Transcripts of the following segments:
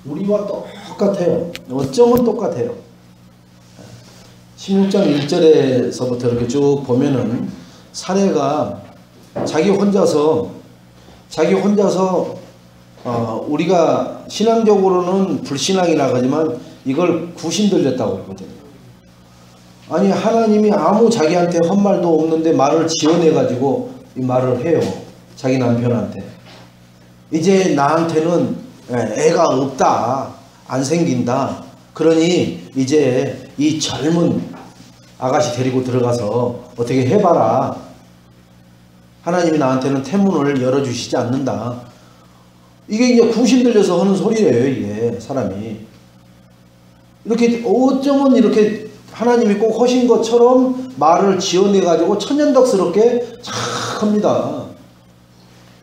우리와 똑같아요. 어쩌면 똑같아요. 16장 1절에서부터 이렇게 쭉 보면은 사례가 자기 혼자서 우리가 신앙적으로는 불신앙이라고 하지만 이걸 구신 들렸다고 그러거든요. 아니 하나님이 아무 자기한테 헛말도 없는데 말을 지어내가지고 이 말을 해요. 자기 남편한테. 이제 나한테는 애가 없다. 안 생긴다. 그러니 이제 이 젊은 아가씨 데리고 들어가서 어떻게 해봐라. 하나님이 나한테는 태문을 열어주시지 않는다. 이게 이제 구신 들려서 하는 소리예요. 이게 사람이. 이렇게 어쩌면 이렇게 하나님이 꼭 하신 것처럼 말을 지어내가지고 천연덕스럽게 착 합니다.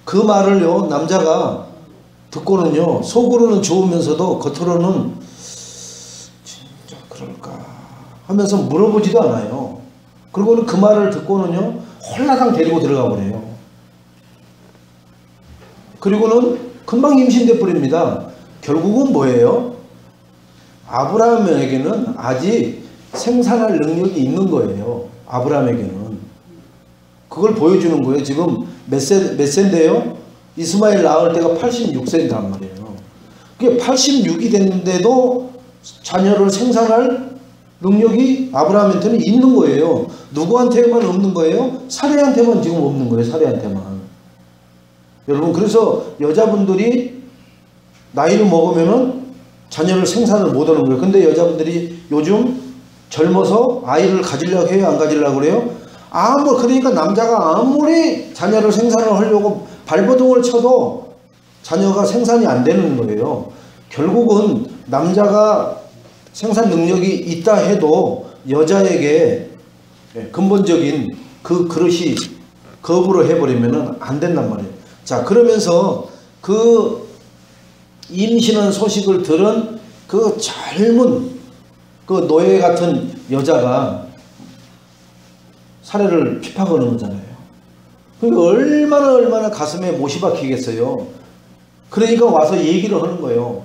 그 말을요 남자가 듣고는요 속으로는 좋으면서도 겉으로는 진짜 그럴까 하면서 물어보지도 않아요. 그리고는 그 말을 듣고는요 홀라당 데리고 들어가 버려요. 그리고는 금방 임신돼 버립니다. 결국은 뭐예요? 아브라함에게는 아직 생산할 능력이 있는 거예요. 아브라함에게는. 그걸 보여주는 거예요. 지금 몇 세인데요? 이스마엘 낳을 때가 86세인단 말이에요. 그게 86이 됐는데도 자녀를 생산할 능력이 아브라함한테는 있는 거예요. 누구한테만 없는 거예요? 사례한테만 지금 없는 거예요. 사례한테만. 여러분 그래서 여자분들이 나이를 먹으면은 자녀를 생산을 못하는 거예요. 근데 여자분들이 요즘 젊어서 아이를 가지려고 해요? 안 가지려고 그래요? 그러니까 남자가 아무리 자녀를 생산을 하려고 발버둥을 쳐도 자녀가 생산이 안 되는 거예요. 결국은 남자가 생산 능력이 있다 해도 여자에게 근본적인 그 그릇이 거부를 해버리면 안 된단 말이에요. 자, 그러면서 그 임신한 소식을 들은 그 젊은 그 노예 같은 여자가 사례를 핍박하는 거잖아요. 얼마나 가슴에 못이 박히겠어요. 그러니까 와서 얘기를 하는 거예요.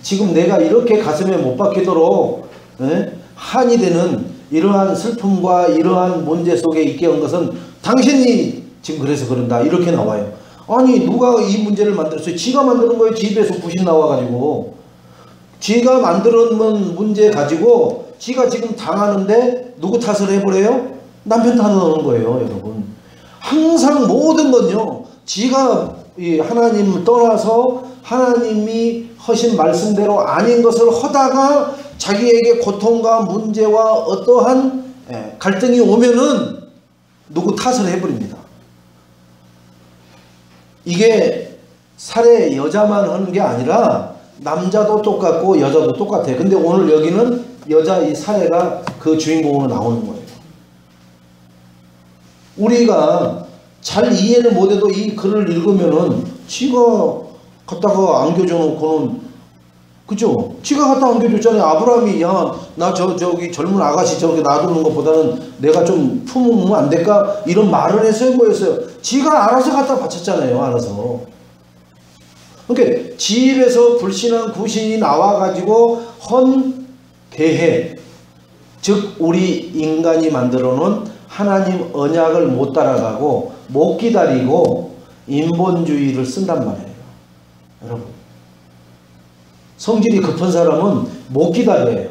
지금 내가 이렇게 가슴에 못 박히도록 한이 되는 이러한 슬픔과 이러한 문제 속에 있게 한 것은 당신이 지금 그래서 그런다. 이렇게 나와요. 아니 누가 이 문제를 만들었어요? 지가 만드는 거예요. 집에서 부신 나와가지고. 지가 만들었는 문제 가지고 지가 지금 당하는데 누구 탓을 해버려요? 남편 탓을 하는 거예요. 여러분. 항상 모든 건요. 지가 하나님을 떠나서 하나님이 하신 말씀대로 아닌 것을 하다가 자기에게 고통과 문제와 어떠한 갈등이 오면은 누구 탓을 해버립니다. 이게 사례 여자만 하는 게 아니라 남자도 똑같고 여자도 똑같아요. 근데 오늘 여기는 여자 이 사례가 그 주인공으로 나오는 거예요. 우리가 잘 이해를 못해도 이 글을 읽으면은 지가 갖다가 안겨줘 놓고는 그죠? 지가 갖다 안겨줬잖아요. 아브라함이 나 저기 젊은 아가씨 저기 놔두는 것보다는 내가 좀 품으면 안 될까? 이런 말을 했어요. 뭐였어요? 지가 알아서 갖다 바쳤잖아요. 알아서. 그러니까 집에서 불신한 구신이 나와가지고 헌 계획, 즉 우리 인간이 만들어 놓은 하나님 언약을 못 따라가고 못 기다리고 인본주의를 쓴단 말이에요. 여러분, 성질이 급한 사람은 못 기다려요.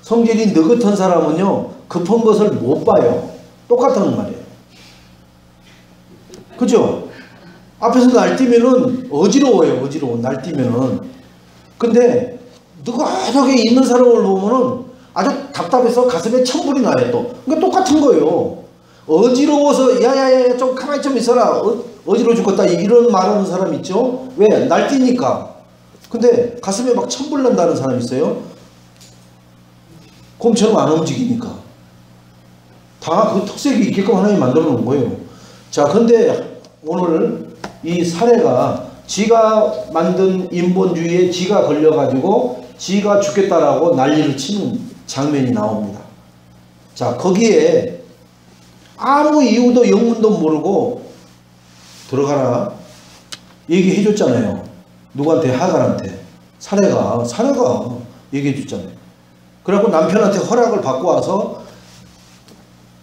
성질이 느긋한 사람은요 급한 것을 못 봐요. 똑같다는 말이에요. 그죠? 앞에서 날뛰면은 어지러워요. 어지러워. 날뛰면은. 근데 느긋하게 있는 사람을 보면은 아주 답답해서 가슴에 천불이 나요. 또. 그러니까 똑같은 거예요. 어지러워서 야야야 좀 가만히 좀 있어라. 어지러워 죽겠다. 이런 말하는 사람 있죠? 왜? 날뛰니까. 근데 가슴에 막 천불 난다는 사람 있어요? 곰처럼 안 움직이니까. 다 그 특색이 있게끔 하나님이 만들어 놓은 거예요. 자, 근데 오늘 이 사례가 지가 만든 인본주의에 지가 걸려가지고 지가 죽겠다라고 난리를 치는 장면이 나옵니다. 자, 거기에 아무 이유도 영문도 모르고 들어가라 얘기해 줬잖아요. 누구한테? 하갈한테. 사례가 얘기해 줬잖아요. 그래갖고 남편한테 허락을 받고 와서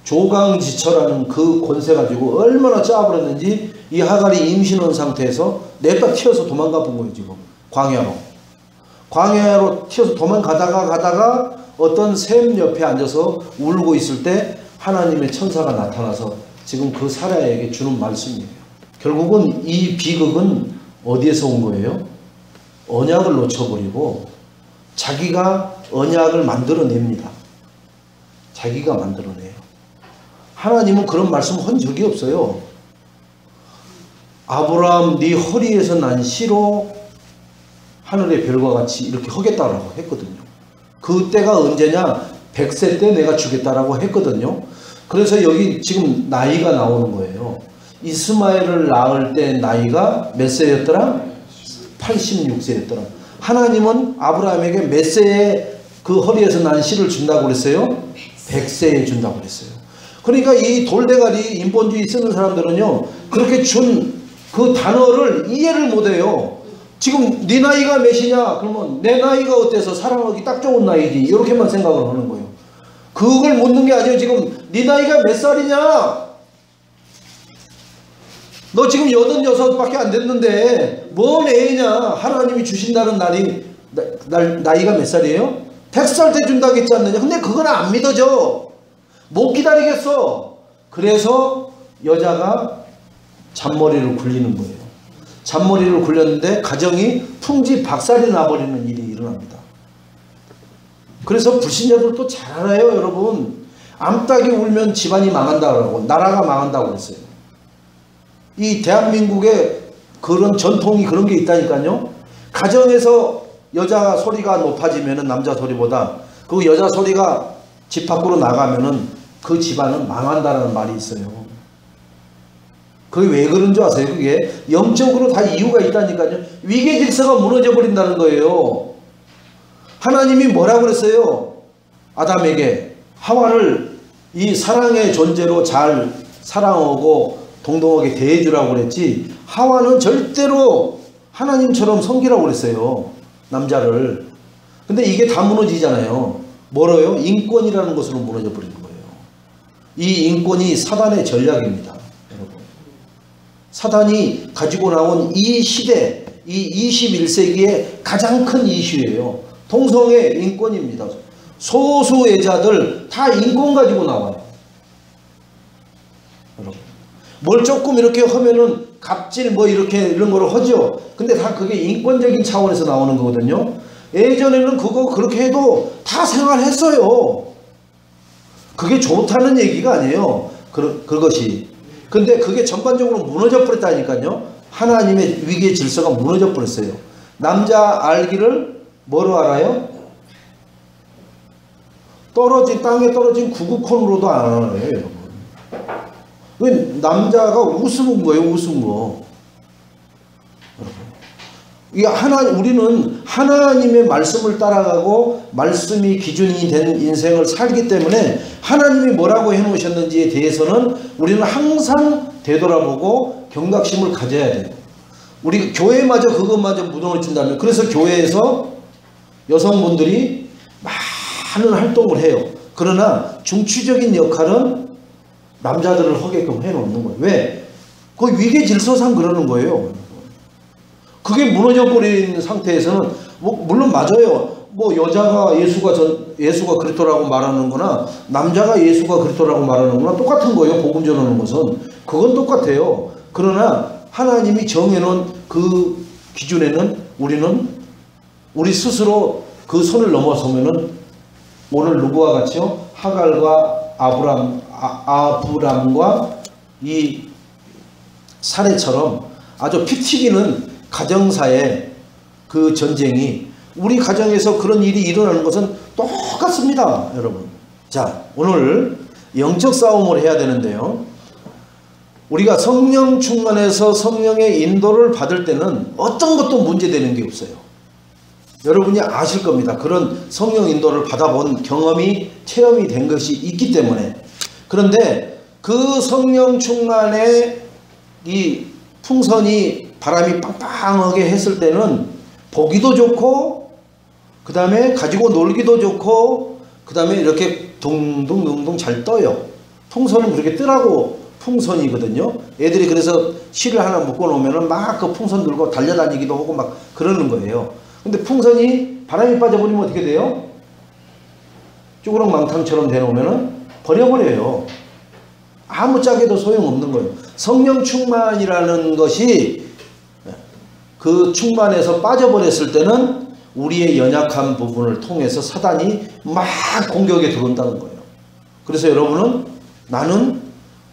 조강지처라는 그 권세 가지고 얼마나 짜버렸는지 이 하갈이 임신한 상태에서 냅다 튀어서 도망가 본 거예요. 지금 광야로 튀어서 도망가다가 어떤 샘 옆에 앉아서 울고 있을 때 하나님의 천사가 나타나서 지금 그 사라에게 주는 말씀이에요. 결국은 이 비극은 어디에서 온 거예요? 언약을 놓쳐버리고 자기가 언약을 만들어냅니다. 자기가 만들어내요. 하나님은 그런 말씀 한 적이 없어요. 아브라함 네 허리에서 난 씨로 하늘의 별과 같이 이렇게 하겠다라고 했거든요. 그때가 언제냐? 100세 때 내가 주겠다라고 했거든요. 그래서 여기 지금 나이가 나오는 거예요. 이스마엘을 낳을 때 나이가 몇 세였더라? 86세였더라. 하나님은 아브라함에게 몇 세에 그 허리에서 난 씨를 준다고 그랬어요? 100세에 준다고 그랬어요. 그러니까 이 돌대가리 인본주의 쓰는 사람들은요, 그렇게 준 그 단어를 이해를 못해요. 지금 네 나이가 몇이냐? 그러면 내 나이가 어때서 사랑하기 딱 좋은 나이지. 이렇게만 생각을 하는 거예요. 그걸 묻는 게 아니에요. 지금 네 나이가 몇 살이냐? 너 지금 86밖에 안 됐는데 뭔 애냐? 하나님이 주신다는 나이가 몇 살이에요? 100살 때 준다고 했지 않느냐? 근데 그건 안 믿어져. 못 기다리겠어. 그래서 여자가 잔머리를 굴리는 거예요. 잔머리를 굴렸는데 가정이 풍지박살이 나버리는 일이 일어납니다. 그래서 불신자들도 잘 알아요. 여러분, 암탉이 울면 집안이 망한다고, 나라가 망한다고 그랬어요. 이 대한민국에 그런 전통이 그런 게 있다니까요. 가정에서 여자 소리가 높아지면 남자 소리보다, 그 여자 소리가 집 밖으로 나가면은 그 집안은 망한다라는 말이 있어요. 그게 왜 그런 줄 아세요? 그게 영적으로 다 이유가 있다니까요. 위계 질서가 무너져 버린다는 거예요. 하나님이 뭐라고 그랬어요? 아담에게 하와를 이 사랑의 존재로 잘 사랑하고 동등하게 대해주라고 그랬지, 하와는 절대로 하나님처럼 섬기라고 그랬어요. 남자를. 근데 이게 다 무너지잖아요. 뭐로요? 인권이라는 것으로 무너져 버리는 거예요. 이 인권이 사단의 전략입니다. 여러분, 사단이 가지고 나온 이 시대, 이 21세기의 가장 큰 이슈예요. 동성애 인권입니다. 소수애자들 다 인권 가지고 나와요. 여러분, 뭘 조금 이렇게 하면은 갑질 뭐 이렇게 이런 거를 하죠. 근데 다 그게 인권적인 차원에서 나오는 거거든요. 예전에는 그거 그렇게 해도 다 생활했어요. 그게 좋다는 얘기가 아니에요. 그것이. 근데 그게 전반적으로 무너져 버렸다니까요. 하나님의 위계 질서가 무너져 버렸어요. 남자 알기를 뭐로 알아요? 땅에 떨어진 구구콘으로도 안 알아요, 여러분. 남자가 우스운 거예요, 우스운 거. 우리는 하나님의 말씀을 따라가고 말씀이 기준이 된 인생을 살기 때문에 하나님이 뭐라고 해놓으셨는지에 대해서는 우리는 항상 되돌아보고 경각심을 가져야 돼요. 우리 교회마저 그것마저 무너져 준다면, 그래서 교회에서 여성분들이 많은 활동을 해요. 그러나 중추적인 역할은 남자들을 하게끔 해놓는 거예요. 왜? 그 위계 질서상 그러는 거예요. 그게 무너져 버린 상태에서는 물론 맞아요. 여자가 예수가 그리스도라고 말하는 거나 남자가 예수가 그리스도라고 말하는 거나 똑같은 거예요. 복음 전하는 것은 그건 똑같아요. 그러나 하나님이 정해놓은 그 기준에는 우리 스스로 그 선을 넘어서면은 오늘 누구와 같이요? 하갈과 아브람과 이 사례처럼 아주 피 튀기는 가정사의 그 전쟁이 우리 가정에서 그런 일이 일어나는 것은 똑같습니다, 여러분. 자, 오늘 영적 싸움을 해야 되는데요. 우리가 성령 충만해서 성령의 인도를 받을 때는 어떤 것도 문제되는 게 없어요. 여러분이 아실 겁니다. 그런 성령 인도를 받아본 경험이 체험이 된 것이 있기 때문에. 그런데 그 성령 충만의 이 풍선이 바람이 빵빵하게 했을 때는 보기도 좋고 그 다음에 가지고 놀기도 좋고 그 다음에 이렇게 둥둥둥둥 잘 떠요. 풍선은 그렇게 뜨라고 풍선이거든요. 애들이 그래서 실을 하나 묶어 놓으면 막 그 풍선 들고 달려다니기도 하고 막 그러는 거예요. 근데 풍선이 바람이 빠져버리면 어떻게 돼요? 쭈그렁망탕처럼 되놓으면 버려버려요. 아무짝에도 소용없는 거예요. 성령 충만이라는 것이 그 충만에서 빠져버렸을 때는 우리의 연약한 부분을 통해서 사단이 막 공격에 들어온다는 거예요. 그래서 여러분은 나는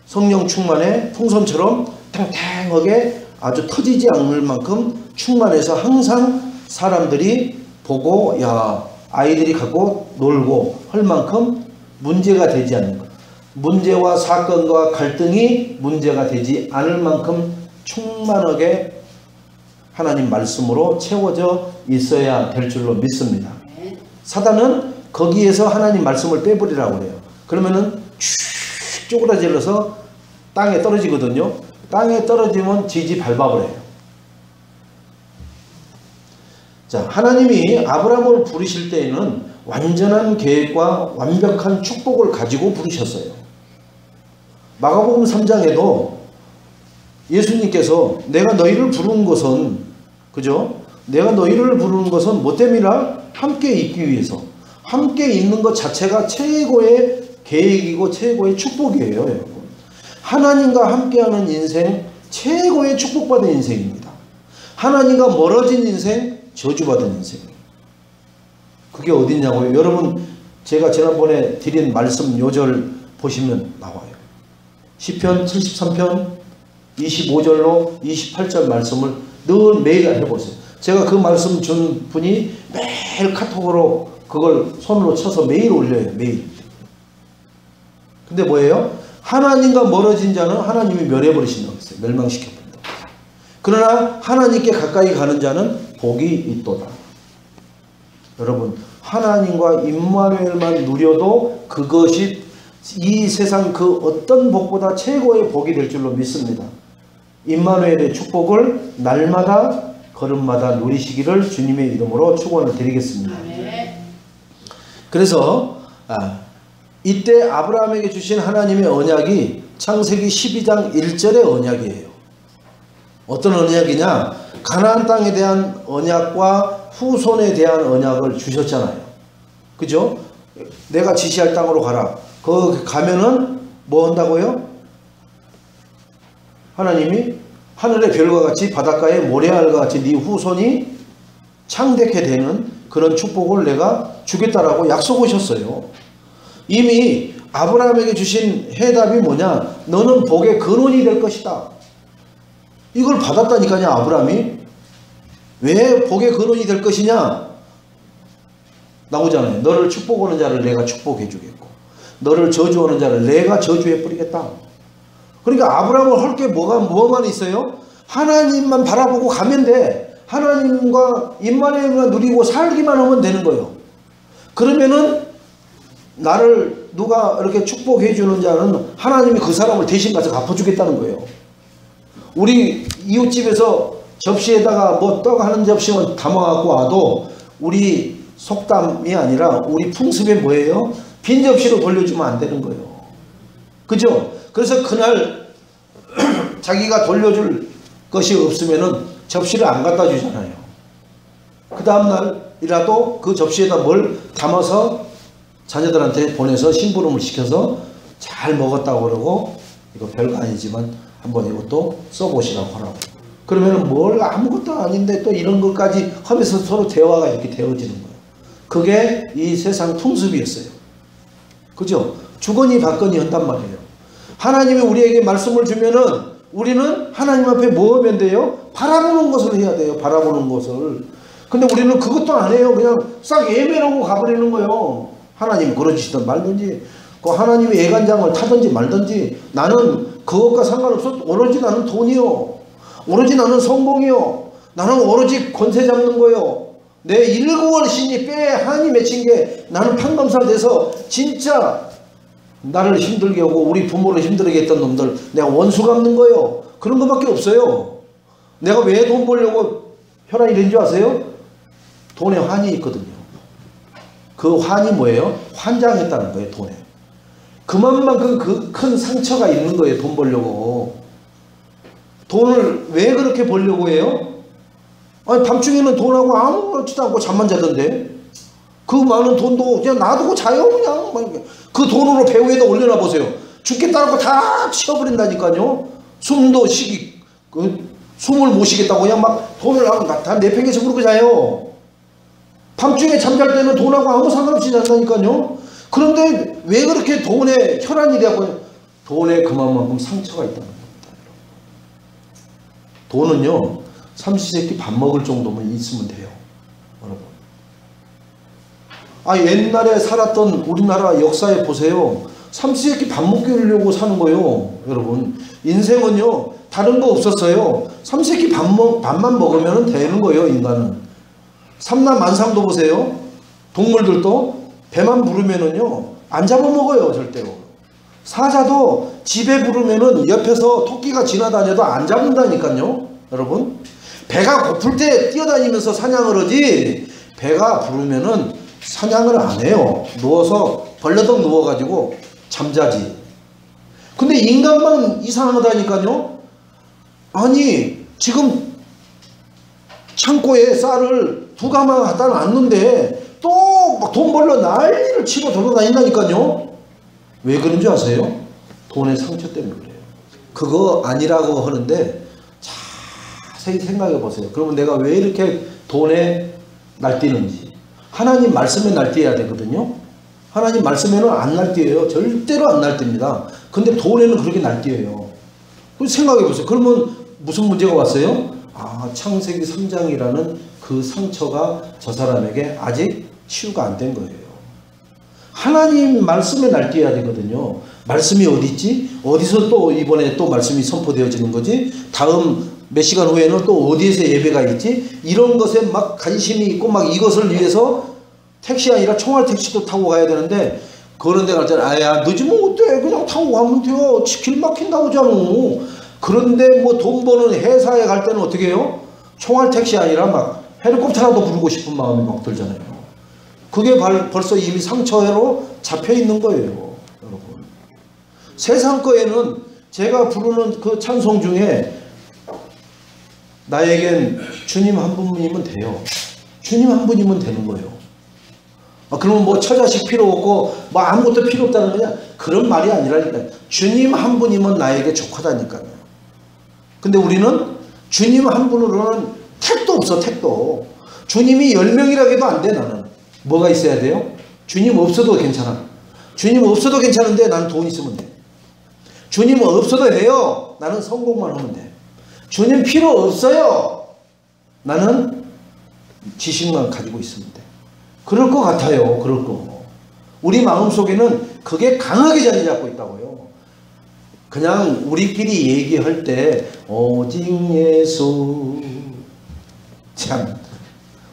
성령 충만에 풍선처럼 탱탱하게 아주 터지지 않을 만큼 충만해서 항상 사람들이 보고 야 아이들이 갖고 놀고 할 만큼 문제가 되지 않는 것. 문제와 사건과 갈등이 문제가 되지 않을 만큼 충만하게 하나님 말씀으로 채워져 있어야 될 줄로 믿습니다. 사단은 거기에서 하나님 말씀을 빼버리라고 그래요. 그러면은 쭉 쪼그라질러서 땅에 떨어지거든요. 땅에 떨어지면 지지 밟아버려요. 자, 하나님이 아브라함을 부르실 때에는 완전한 계획과 완벽한 축복을 가지고 부르셨어요. 마가복음 3장에도 예수님께서 내가 너희를 부른 것은 그죠? 내가 너희를 부른 것은 뭐 때문이라? 함께 있기 위해서. 함께 있는 것 자체가 최고의 계획이고 최고의 축복이에요. 여러분. 하나님과 함께하는 인생 최고의 축복받은 인생입니다. 하나님과 멀어진 인생 저주받은 인생이에요. 그게 어딨냐고요? 여러분 제가 지난번에 드린 말씀 요절 보시면 나와요. 시편 73편 25절로 28절 말씀을 늘 매일 해보세요. 제가 그 말씀 준 분이 매일 카톡으로 그걸 손으로 쳐서 매일 올려요. 매일. 근데 뭐예요? 하나님과 멀어진 자는 하나님이 멸해버리신다고 했어요. 멸망시켜버린다고 했어요. 그러나 하나님께 가까이 가는 자는 복이 있도다. 여러분 하나님과 임마누엘만 누려도 그것이 이 세상 그 어떤 복보다 최고의 복이 될 줄로 믿습니다. 임마누엘의 축복을 날마다 걸음마다 누리시기를 주님의 이름으로 축원을 드리겠습니다. 그래서 이때 아브라함에게 주신 하나님의 언약이 창세기 12장 1절의 언약이에요. 어떤 언약이냐? 가나안 땅에 대한 언약과 후손에 대한 언약을 주셨잖아요. 그죠? 내가 지시할 땅으로 가라. 거기 가면은 뭐 한다고요? 하나님이 하늘의 별과 같이 바닷가의 모래알과 같이 네 후손이 창대케 되는 그런 축복을 내가 주겠다라고 약속하셨어요. 이미 아브라함에게 주신 해답이 뭐냐? 너는 복의 근원이 될 것이다. 이걸 받았다니까요. 아브라함이. 왜 복의 근원이 될 것이냐? 나오잖아요. 너를 축복하는 자를 내가 축복해 주겠고 너를 저주하는 자를 내가 저주해 버리겠다. 그러니까 아브라함을 할 게 뭐만 있어요? 하나님만 바라보고 가면 돼. 하나님과 임마누엘만 누리고 살기만 하면 되는 거예요. 그러면은 나를 누가 이렇게 축복해 주는 자는 하나님이 그 사람을 대신 가서 갚아주겠다는 거예요. 우리 이웃집에서 접시에다가 뭐 떡 하는 접시만 담아갖고 와도 우리 속담이 아니라 우리 풍습이 뭐예요? 빈 접시로 돌려주면 안 되는 거예요. 그죠? 그래서 그날 자기가 돌려줄 것이 없으면은 접시를 안 갖다 주잖아요. 그 다음날이라도 그 접시에다 뭘 담아서 자녀들한테 보내서 심부름을 시켜서 잘 먹었다고 그러고 이거 별거 아니지만 한번 이것도 써보시라고 하라고. 그러면은 뭘 아무것도 아닌데 또 이런 것까지 하면서 서로 대화가 이렇게 되어지는 거예요. 그게 이 세상 풍습이었어요. 그죠? 주거니 받거니 한단 말이에요. 하나님이 우리에게 말씀을 주면은 우리는 하나님 앞에 뭐 하면 돼요? 바라보는 것을 해야 돼요. 바라보는 것을. 근데 우리는 그것도 안 해요. 그냥 싹 예매하고 가버리는 거예요. 하나님이 그러시든 말든지 그 하나님이 애간장을 타든지 말든지 나는 그것과 상관없어. 오로지 나는 돈이요. 오로지 나는 성공이요. 나는 오로지 권세 잡는 거요. 내 일구월신이 뼈에 한이 맺힌 게 나는 판검사 돼서 진짜 나를 힘들게 하고 우리 부모를 힘들게 했던 놈들 내가 원수 갚는 거예요. 그런 것밖에 없어요. 내가 왜 돈 벌려고 혈안이 된 줄 아세요? 돈에 환이 있거든요. 그 환이 뭐예요? 환장했다는 거예요. 돈에. 그만큼 그 큰 상처가 있는 거예요. 돈 벌려고. 돈을 왜 그렇게 벌려고 해요? 아니 밤중에는 돈하고 아무렇지도 않고 잠만 자던데 그 많은 돈도 그냥 놔두고 자요. 그냥 그 돈으로 배후에다 올려놔 보세요. 죽겠다고 다 치워버린다니까요. 숨도 숨을 못 쉬겠다고 그냥 막 돈을 다 내팽개쳐 부르고 자요. 밤중에 잠잘 때는 돈하고 아무 상관없이 잔다니까요. 그런데 왜 그렇게 돈에 혈안이 되고 돈에 그만큼 상처가 있다는 겁니다. 돈은요 삼시세끼 밥 먹을 정도면 있으면 돼요. 여러분. 옛날에 살았던 우리나라 역사에 보세요. 삼시세끼 밥 먹으려고 사는 거예요. 여러분. 인생은요 다른 거 없었어요. 삼시세끼 밥만 먹으면 되는 거예요. 인간은. 삼남만상도 보세요. 동물들도 배만 부르면은요 안 잡아먹어요. 절대로. 사자도 집에 부르면은 옆에서 토끼가 지나다녀도 안 잡는다니까요. 여러분. 배가 고플 때 뛰어다니면서 사냥을 하지 배가 부르면은 사냥을 안 해요. 누워서 벌러덩 누워가지고 잠자지. 근데 인간만 이상하다니까요. 아니 지금 창고에 쌀을 2가마 갖다 놨는데 또 막 돈 벌러 난리를 치고 돌아다닌다니까요. 왜 그런 줄 아세요? 돈의 상처 때문에 그래요. 그거 아니라고 하는데 자세히 생각해 보세요. 그러면 내가 왜 이렇게 돈에 날뛰는지. 하나님 말씀에 날뛰어야 되거든요. 하나님 말씀에는 안 날뛰어요. 절대로 안 날뜁니다. 근데 돈에는 그렇게 날뛰어요. 생각해 보세요. 그러면 무슨 문제가 왔어요? 창세기 3장이라는 그 상처가 저 사람에게 아직 치유가 안 된 거예요. 하나님 말씀에 날뛰어야 되거든요. 말씀이 어디 있지? 어디서 또 이번에 또 말씀이 선포되어지는 거지? 다음 몇 시간 후에는 또 어디에서 예배가 있지? 이런 것에 막 관심이 있고 막 이것을 위해서 택시 아니라 총알 택시도 타고 가야 되는데 그런 데 갈 때는 늦으면 어때? 그냥 타고 가면 돼요. 길 막힌다고 하잖아. 그런데 뭐 돈 버는 회사에 갈 때는 어떻게 해요? 총알 택시 아니라 막 헬리콥터라도 부르고 싶은 마음이 막 들잖아요. 그게 벌써 이미 상처로 잡혀 있는 거예요. 여러분. 세상 거에는 제가 부르는 그 찬송 중에 나에겐 주님 한 분이면 돼요. 주님 한 분이면 되는 거예요. 그러면 뭐 처자식 필요 없고 뭐 아무것도 필요 없다는 거냐? 그런 말이 아니라니까요. 주님 한 분이면 나에게 족하다니까요. 근데 우리는 주님 한 분으로는 택도 없어. 택도. 주님이 10명이라 해도 안 돼. 나는. 뭐가 있어야 돼요? 주님 없어도 괜찮아. 주님 없어도 괜찮은데 나는 돈 있으면 돼. 주님 없어도 해요. 나는 성공만 하면 돼. 주님 필요 없어요. 나는 지식만 가지고 있으면 돼. 그럴 것 같아요. 그럴 거. 우리 마음속에는 그게 강하게 자리 잡고 있다고요. 그냥 우리끼리 얘기할 때 오직 예수 참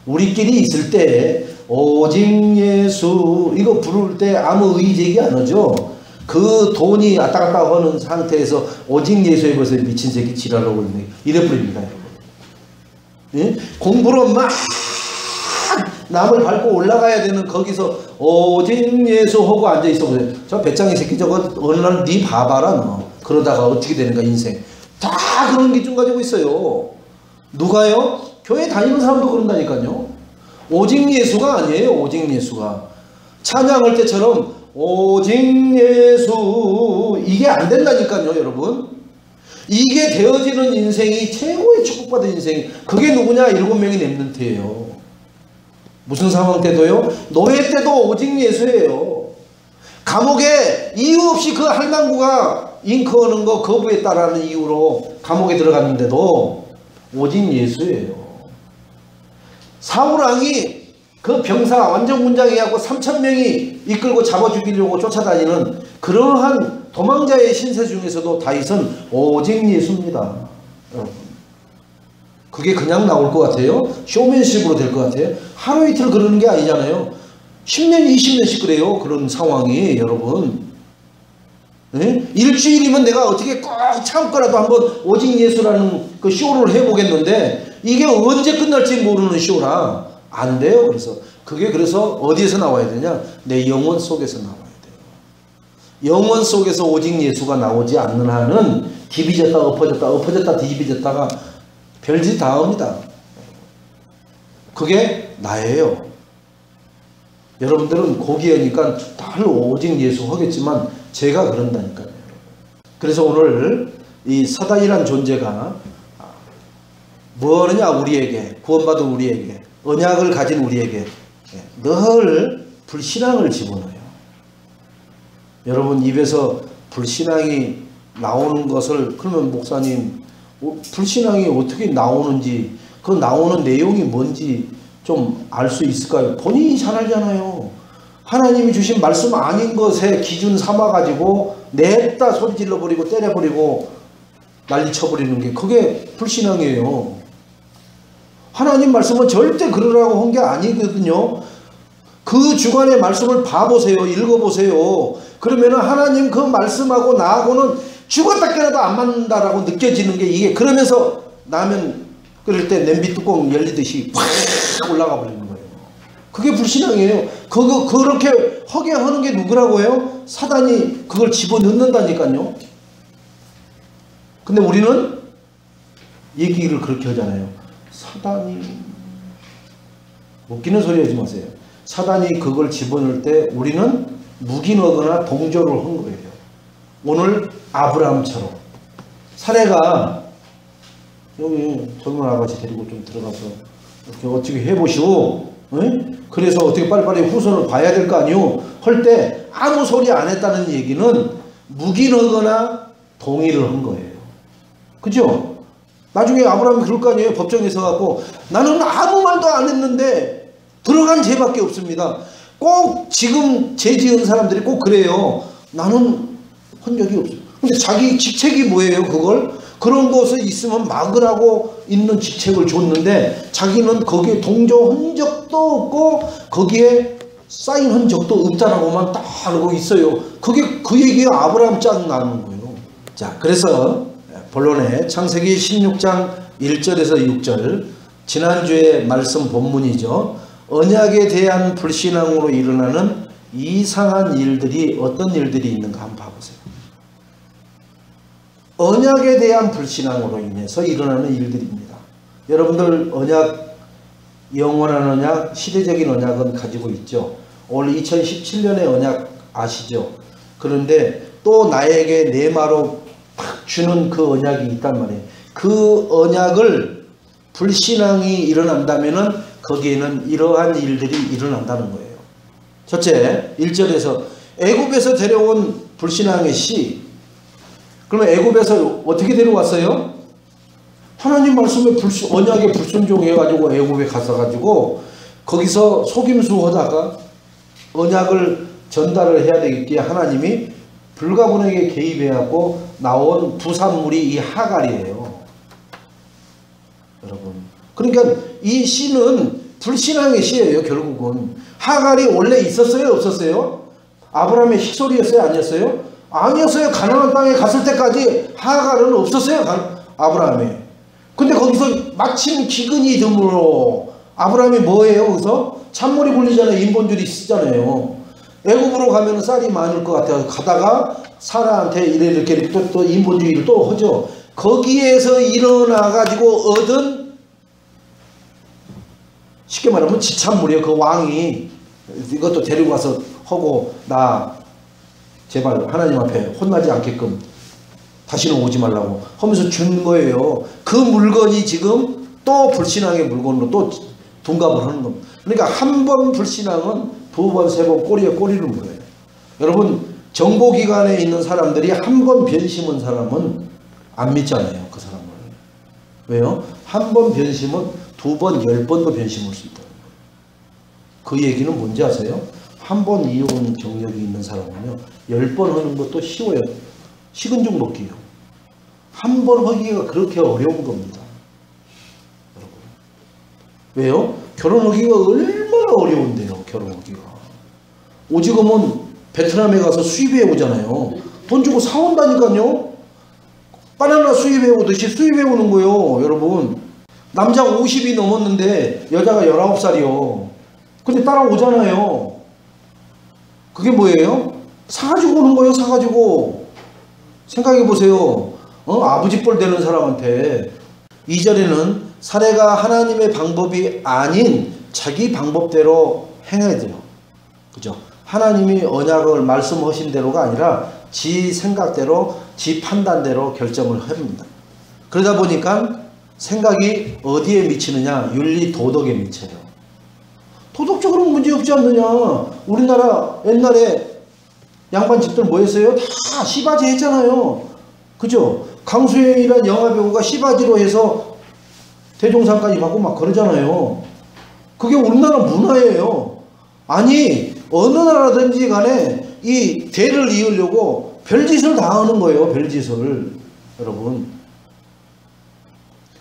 우리끼리 있을 때 오직 예수 이거 부를 때 아무 의제기 안 하죠. 그 돈이 왔다 갔다 하는 상태에서 오직 예수에 벌써 미친 새끼 지랄하고 있네. 이래버립니다. 여러분. 예? 공부로 막 남을 밟고 올라가야 되는 거기서 오직 예수 하고 앉아있어 보세요. 저 배짱이 새끼 저거 어느 날 니 봐봐라 너. 그러다가 어떻게 되는가 인생. 다 그런 기준 가지고 있어요. 누가요? 교회 다니는 사람도 그런다니까요. 오직 예수가 아니에요. 오직 예수가. 찬양할 때처럼 오직 예수 이게 안 된다니까요. 여러분. 이게 되어지는 인생이 최고의 축복받은 인생이 그게 누구냐? 7명이 렘넌트예요. 무슨 상황 때도요? 노예 때도 오직 예수예요. 감옥에 이유 없이 그 할망구가 잉크하는 거 거부에 따르는 이유로 감옥에 들어갔는데도 오직 예수예요. 사울왕이 그 병사 완전 군장해갖고 3,000명이 이끌고 잡아 죽이려고 쫓아다니는 그러한 도망자의 신세 중에서도 다윗은 오직 예수입니다. 여러분. 그게 그냥 나올 것 같아요? 쇼맨십으로 될 것 같아요? 하루 이틀 그러는 게 아니잖아요. 10년, 20년씩 그래요. 그런 상황이 여러분. 예? 일주일이면 내가 어떻게 꼭 참고라도 한번 오직 예수라는 그 쇼를 해보겠는데 이게 언제 끝날지 모르는 쇼라 안 돼요. 그래서 그게 그래서 어디에서 나와야 되냐? 내 영혼 속에서 나와야 돼요. 영혼 속에서 오직 예수가 나오지 않는 한은 디비졌다 엎어졌다 엎어졌다 디비졌다가 별짓 다 합니다. 그게 나예요. 여러분들은 고기하니까 다 오직 예수 하겠지만 제가 그런다니까요. 그래서 오늘 이 사단이란 존재가 뭐하느냐 우리에게 구원받은 우리에게 언약을 가진 우리에게 늘 불신앙을 집어넣어요. 여러분 입에서 불신앙이 나오는 것을 그러면 목사님 불신앙이 어떻게 나오는지 그 나오는 내용이 뭔지 좀 알 수 있을까요? 본인이 잘 알잖아요. 하나님이 주신 말씀 아닌 것에 기준 삼아가지고 냅다 소리 질러버리고 때려버리고 난리 쳐버리는 게 그게 불신앙이에요. 하나님 말씀은 절대 그러라고 한 게 아니거든요. 그 주간의 말씀을 봐보세요. 읽어보세요. 그러면 하나님 그 말씀하고 나하고는 죽었다 깨어나도 안 맞는다라고 느껴지는 게 이게 그러면서 라면 끓일 때 냄비 뚜껑 열리듯이 확 올라가 버리는 거예요. 그게 불신앙이에요. 그렇게 하게 하는 게 누구라고 해요? 사단이 그걸 집어넣는다니까요. 근데 우리는 얘기를 그렇게 하잖아요. 사단이 웃기는 소리 하지 마세요. 사단이 그걸 집어넣을 때 우리는 묵인하거나 동조를 한 거예요. 오늘 아브라함처럼 사례가 여기 젊은 아가씨 데리고 좀 들어가서 이렇게 어떻게 해보시오. 그래서 어떻게 빨리빨리 후손을 봐야 될 거 아니오. 할 때 아무 소리 안 했다는 얘기는 묵인하거나 동의를 한 거예요. 그죠? 나중에 아브라함이 그럴 거 아니에요. 법정에 서갖고 나는 아무 말도 안 했는데 들어간 죄밖에 없습니다. 꼭 지금 죄 지은 사람들이 꼭 그래요. 나는 한 적이 없어요. 근데 자기 직책이 뭐예요? 그런 것에 있으면 막으라고 있는 직책을 줬는데 자기는 거기에 동조한 적도 없고 거기에 사인한 적도 없다라고만 딱 알고 있어요. 그게 그 얘기가 아브라함 짠 나는 거예요. 자, 그래서 본론에 창세기 16장 1절에서 6절 지난주에 말씀 본문이죠. 언약에 대한 불신앙으로 일어나는 이상한 일들이 어떤 일들이 있는가 한번 봐보세요. 언약에 대한 불신앙으로 인해서 일어나는 일들입니다. 여러분들 언약, 영원한 언약, 시대적인 언약은 가지고 있죠. 올 2017년의 언약 아시죠? 그런데 또 나에게 내마로 팍 주는 그 언약이 있단 말이에요. 그 언약을 불신앙이 일어난다면은 거기에는 이러한 일들이 일어난다는 거예요. 첫째, 1절에서 애굽에서 데려온 불신앙의 씨. 그러면 애굽에서 어떻게 데려왔어요? 하나님 말씀에 언약에 불순종해가지고 애굽에 가서가지고 거기서 속임수 하다가 언약을 전달을 해야 되겠기에 하나님이 불가분에게 개입해갖고 나온 부산물이 이 하갈이에요. 여러분. 그러니까 이 씨는 불신앙의 씨예요. 결국은. 하갈이 원래 있었어요? 없었어요? 아브라함의 식솔이었어요? 아니었어요? 아니었어요. 가나안 땅에 갔을 때까지 하갈은 없었어요. 아브라함이. 근데 거기서 마침 기근이 드물어. 아브라함이 뭐예요? 거기서? 찬물이 불리잖아요. 인본줄이 쓰잖아요. 애굽으로 가면 쌀이 많을 것 같아요. 가다가 사라한테 이렇게 또 인본주의를 또 하죠. 거기에서 일어나가지고 얻은 쉽게 말하면 지찬물이에요. 그 왕이 이것도 데리고 가서 하고 나 제발 하나님 앞에 혼나지 않게끔 다시는 오지 말라고 하면서 준 거예요. 그 물건이 지금 또 불신앙의 물건으로 또 둔갑을 하는 겁니다. 그러니까 한 번 불신앙은 두 번, 세 번 꼬리에 꼬리를 물어요. 여러분 정보기관에 있는 사람들이 한 번 변심한 사람은 안 믿잖아요. 그 사람을. 왜요? 한 번 변심은 두 번, 10번도 변심할 수 있다. 그 얘기는 뭔지 아세요? 한 번 이혼 경력이 있는 사람은요 10번 하는 것도 쉬워요. 식은 죽 먹기요. 한 번 하기가 그렇게 어려운 겁니다. 여러분. 왜요? 결혼하기가 얼마나 어려운데요. 결혼하기가. 오지금은 베트남에 가서 수입해 오잖아요. 돈 주고 사온다니까요. 바나나 수입해 오듯이 수입해 오는 거예요. 여러분, 남자가 50이 넘었는데 여자가 19살이요. 근데 따라오잖아요. 그게 뭐예요? 사가지고 오는 거예요. 사가지고. 생각해 보세요. 아버지 뻘 되는 사람한테. 2절에는 사례가 하나님의 방법이 아닌 자기 방법대로 행해야 돼요. 그죠? 하나님이 언약을 말씀하신 대로가 아니라 지 생각대로, 지 판단대로 결정을 합니다. 그러다 보니까 생각이 어디에 미치느냐? 윤리 도덕에 미쳐요. 도덕적으로 문제 없지 않느냐? 우리나라 옛날에 양반 집들 뭐 했어요? 다 시바지 했잖아요. 그죠? 강수영이라는 영화배우가 시바지로 해서 대종상까지 받고 막 그러잖아요. 그게 우리나라 문화예요. 아니, 어느 나라든지 간에 이 대를 이으려고 별짓을 다 하는 거예요. 별짓을. 여러분,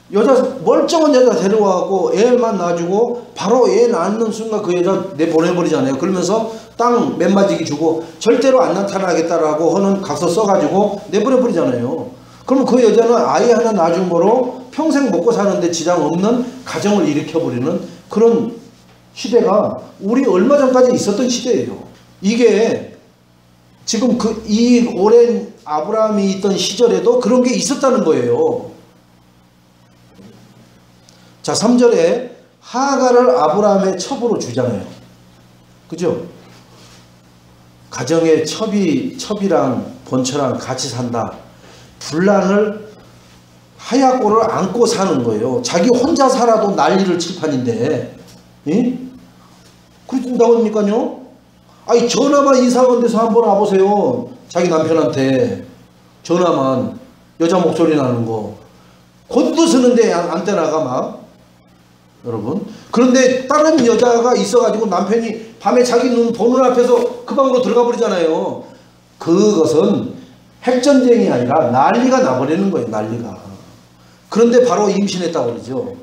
멀쩡한 여자 데려와갖고 애만 놔주고 바로 애 낳는 순간 그 여자 내보내버리잖아요. 그러면서 땅 맨마지기 주고 절대로 안 나타나겠다라고 하는 각서 써가지고 내보내버리잖아요. 그러면 그 여자는 아이 하나 낳아준 거로 평생 먹고 사는데 지장 없는 가정을 일으켜버리는 그런 시대가 우리 얼마 전까지 있었던 시대예요. 이게 지금 이 오랜 아브라함이 있던 시절에도 그런 게 있었다는 거예요. 자, 3절에 하갈을 아브라함의 첩으로 주잖아요. 그죠? 가정의 첩이랑 본처랑 같이 산다. 분란을 하얗고를 안고 사는 거예요. 자기 혼자 살아도 난리를 칠 판인데, 그렇게 나옵니까요? 아니, 전화만 이상한 데서 한번 와보세요. 자기 남편한테 전화만 여자 목소리 나는 거 곧도 쓰는데 안 떼나가 막. 여러분, 그런데 다른 여자가 있어가지고 남편이 밤에 자기 눈 보는 앞에서 그 방으로 들어가 버리잖아요. 그것은 핵전쟁이 아니라 난리가 나버리는 거예요. 난리가. 그런데 바로 임신했다고 그러죠.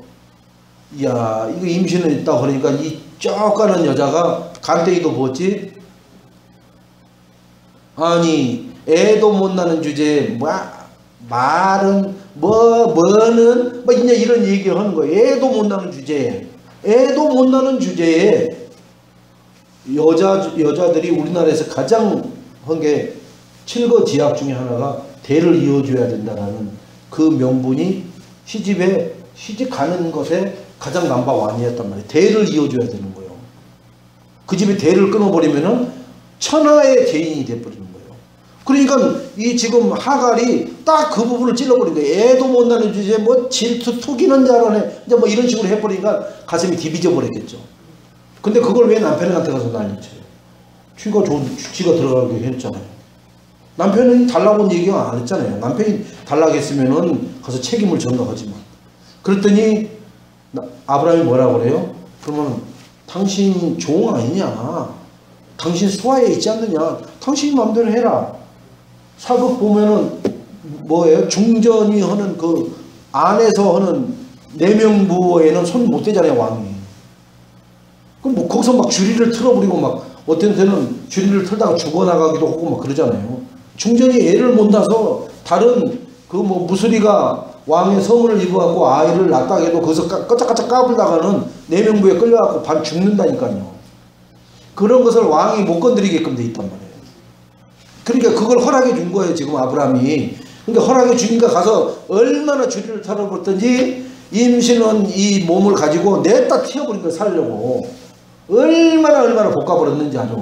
이야, 이거 임신했다고 그러니까 이 쩍 가는 여자가 간땡이도 부었지. 아니, 애도 못 낳는 주제에 말은 뭐는 이제 이런 얘기를 하는 거예요. 애도 못 낳는 주제에, 애도 못 낳는 주제에 여자들이 우리나라에서 가장 한 게 칠거지약 중에 하나가 대를 이어줘야 된다라는 그 명분이 시집 가는 것에 가장 넘버원이었단 말이에요. 대를 이어줘야 되는 거예요. 그 집에 대를 끊어버리면은 천하의 죄인이 돼버리는 거예요. 그러니까 이 지금 하갈이 딱 그 부분을 찔러버린 거예요. 애도 못 낳는 주제에 뭐 질투 투기는 자라네. 이제 뭐 이런 식으로 해버리니까 가슴이 디비져 버렸겠죠. 근데 그걸 왜 남편한테 가서 난리쳐요? 쥐가 들어가게 했잖아요. 남편은 달라고 얘기가 안 했잖아요. 남편이 달라고 했으면은 가서 책임을 전가하지만. 그랬더니 아브라함이 뭐라고 그래요? 그러면 당신 종 아니냐? 당신 수하에 있지 않느냐? 당신 마음대로 해라. 사극 보면은 뭐예요? 중전이 하는 그 안에서 하는 내명부에는 손 못 대잖아요, 왕이. 그럼 뭐 거기서 막 주리를 틀어버리고 막 어떤 데는 주리를 틀다가 죽어나가기도 하고 막 그러잖아요. 중전이 애를 못 낳아서 다른 그 뭐 무술이가 왕의 성을 입어갖고 아이를 낳다 해도 거기서 까짝까짝 까불다가는 내명부에 끌려갖고 반 죽는다니까요. 그런 것을 왕이 못 건드리게끔 돼 있단 말이에요. 그러니까 그걸 허락해 준 거예요, 지금 아브라함이. 그러니까 허락해 주니까 가서 얼마나 주리를 털어버렸든지 임신한 이 몸을 가지고 냈다 튀어버린 걸 살려고 얼마나 볶아버렸는지 아주.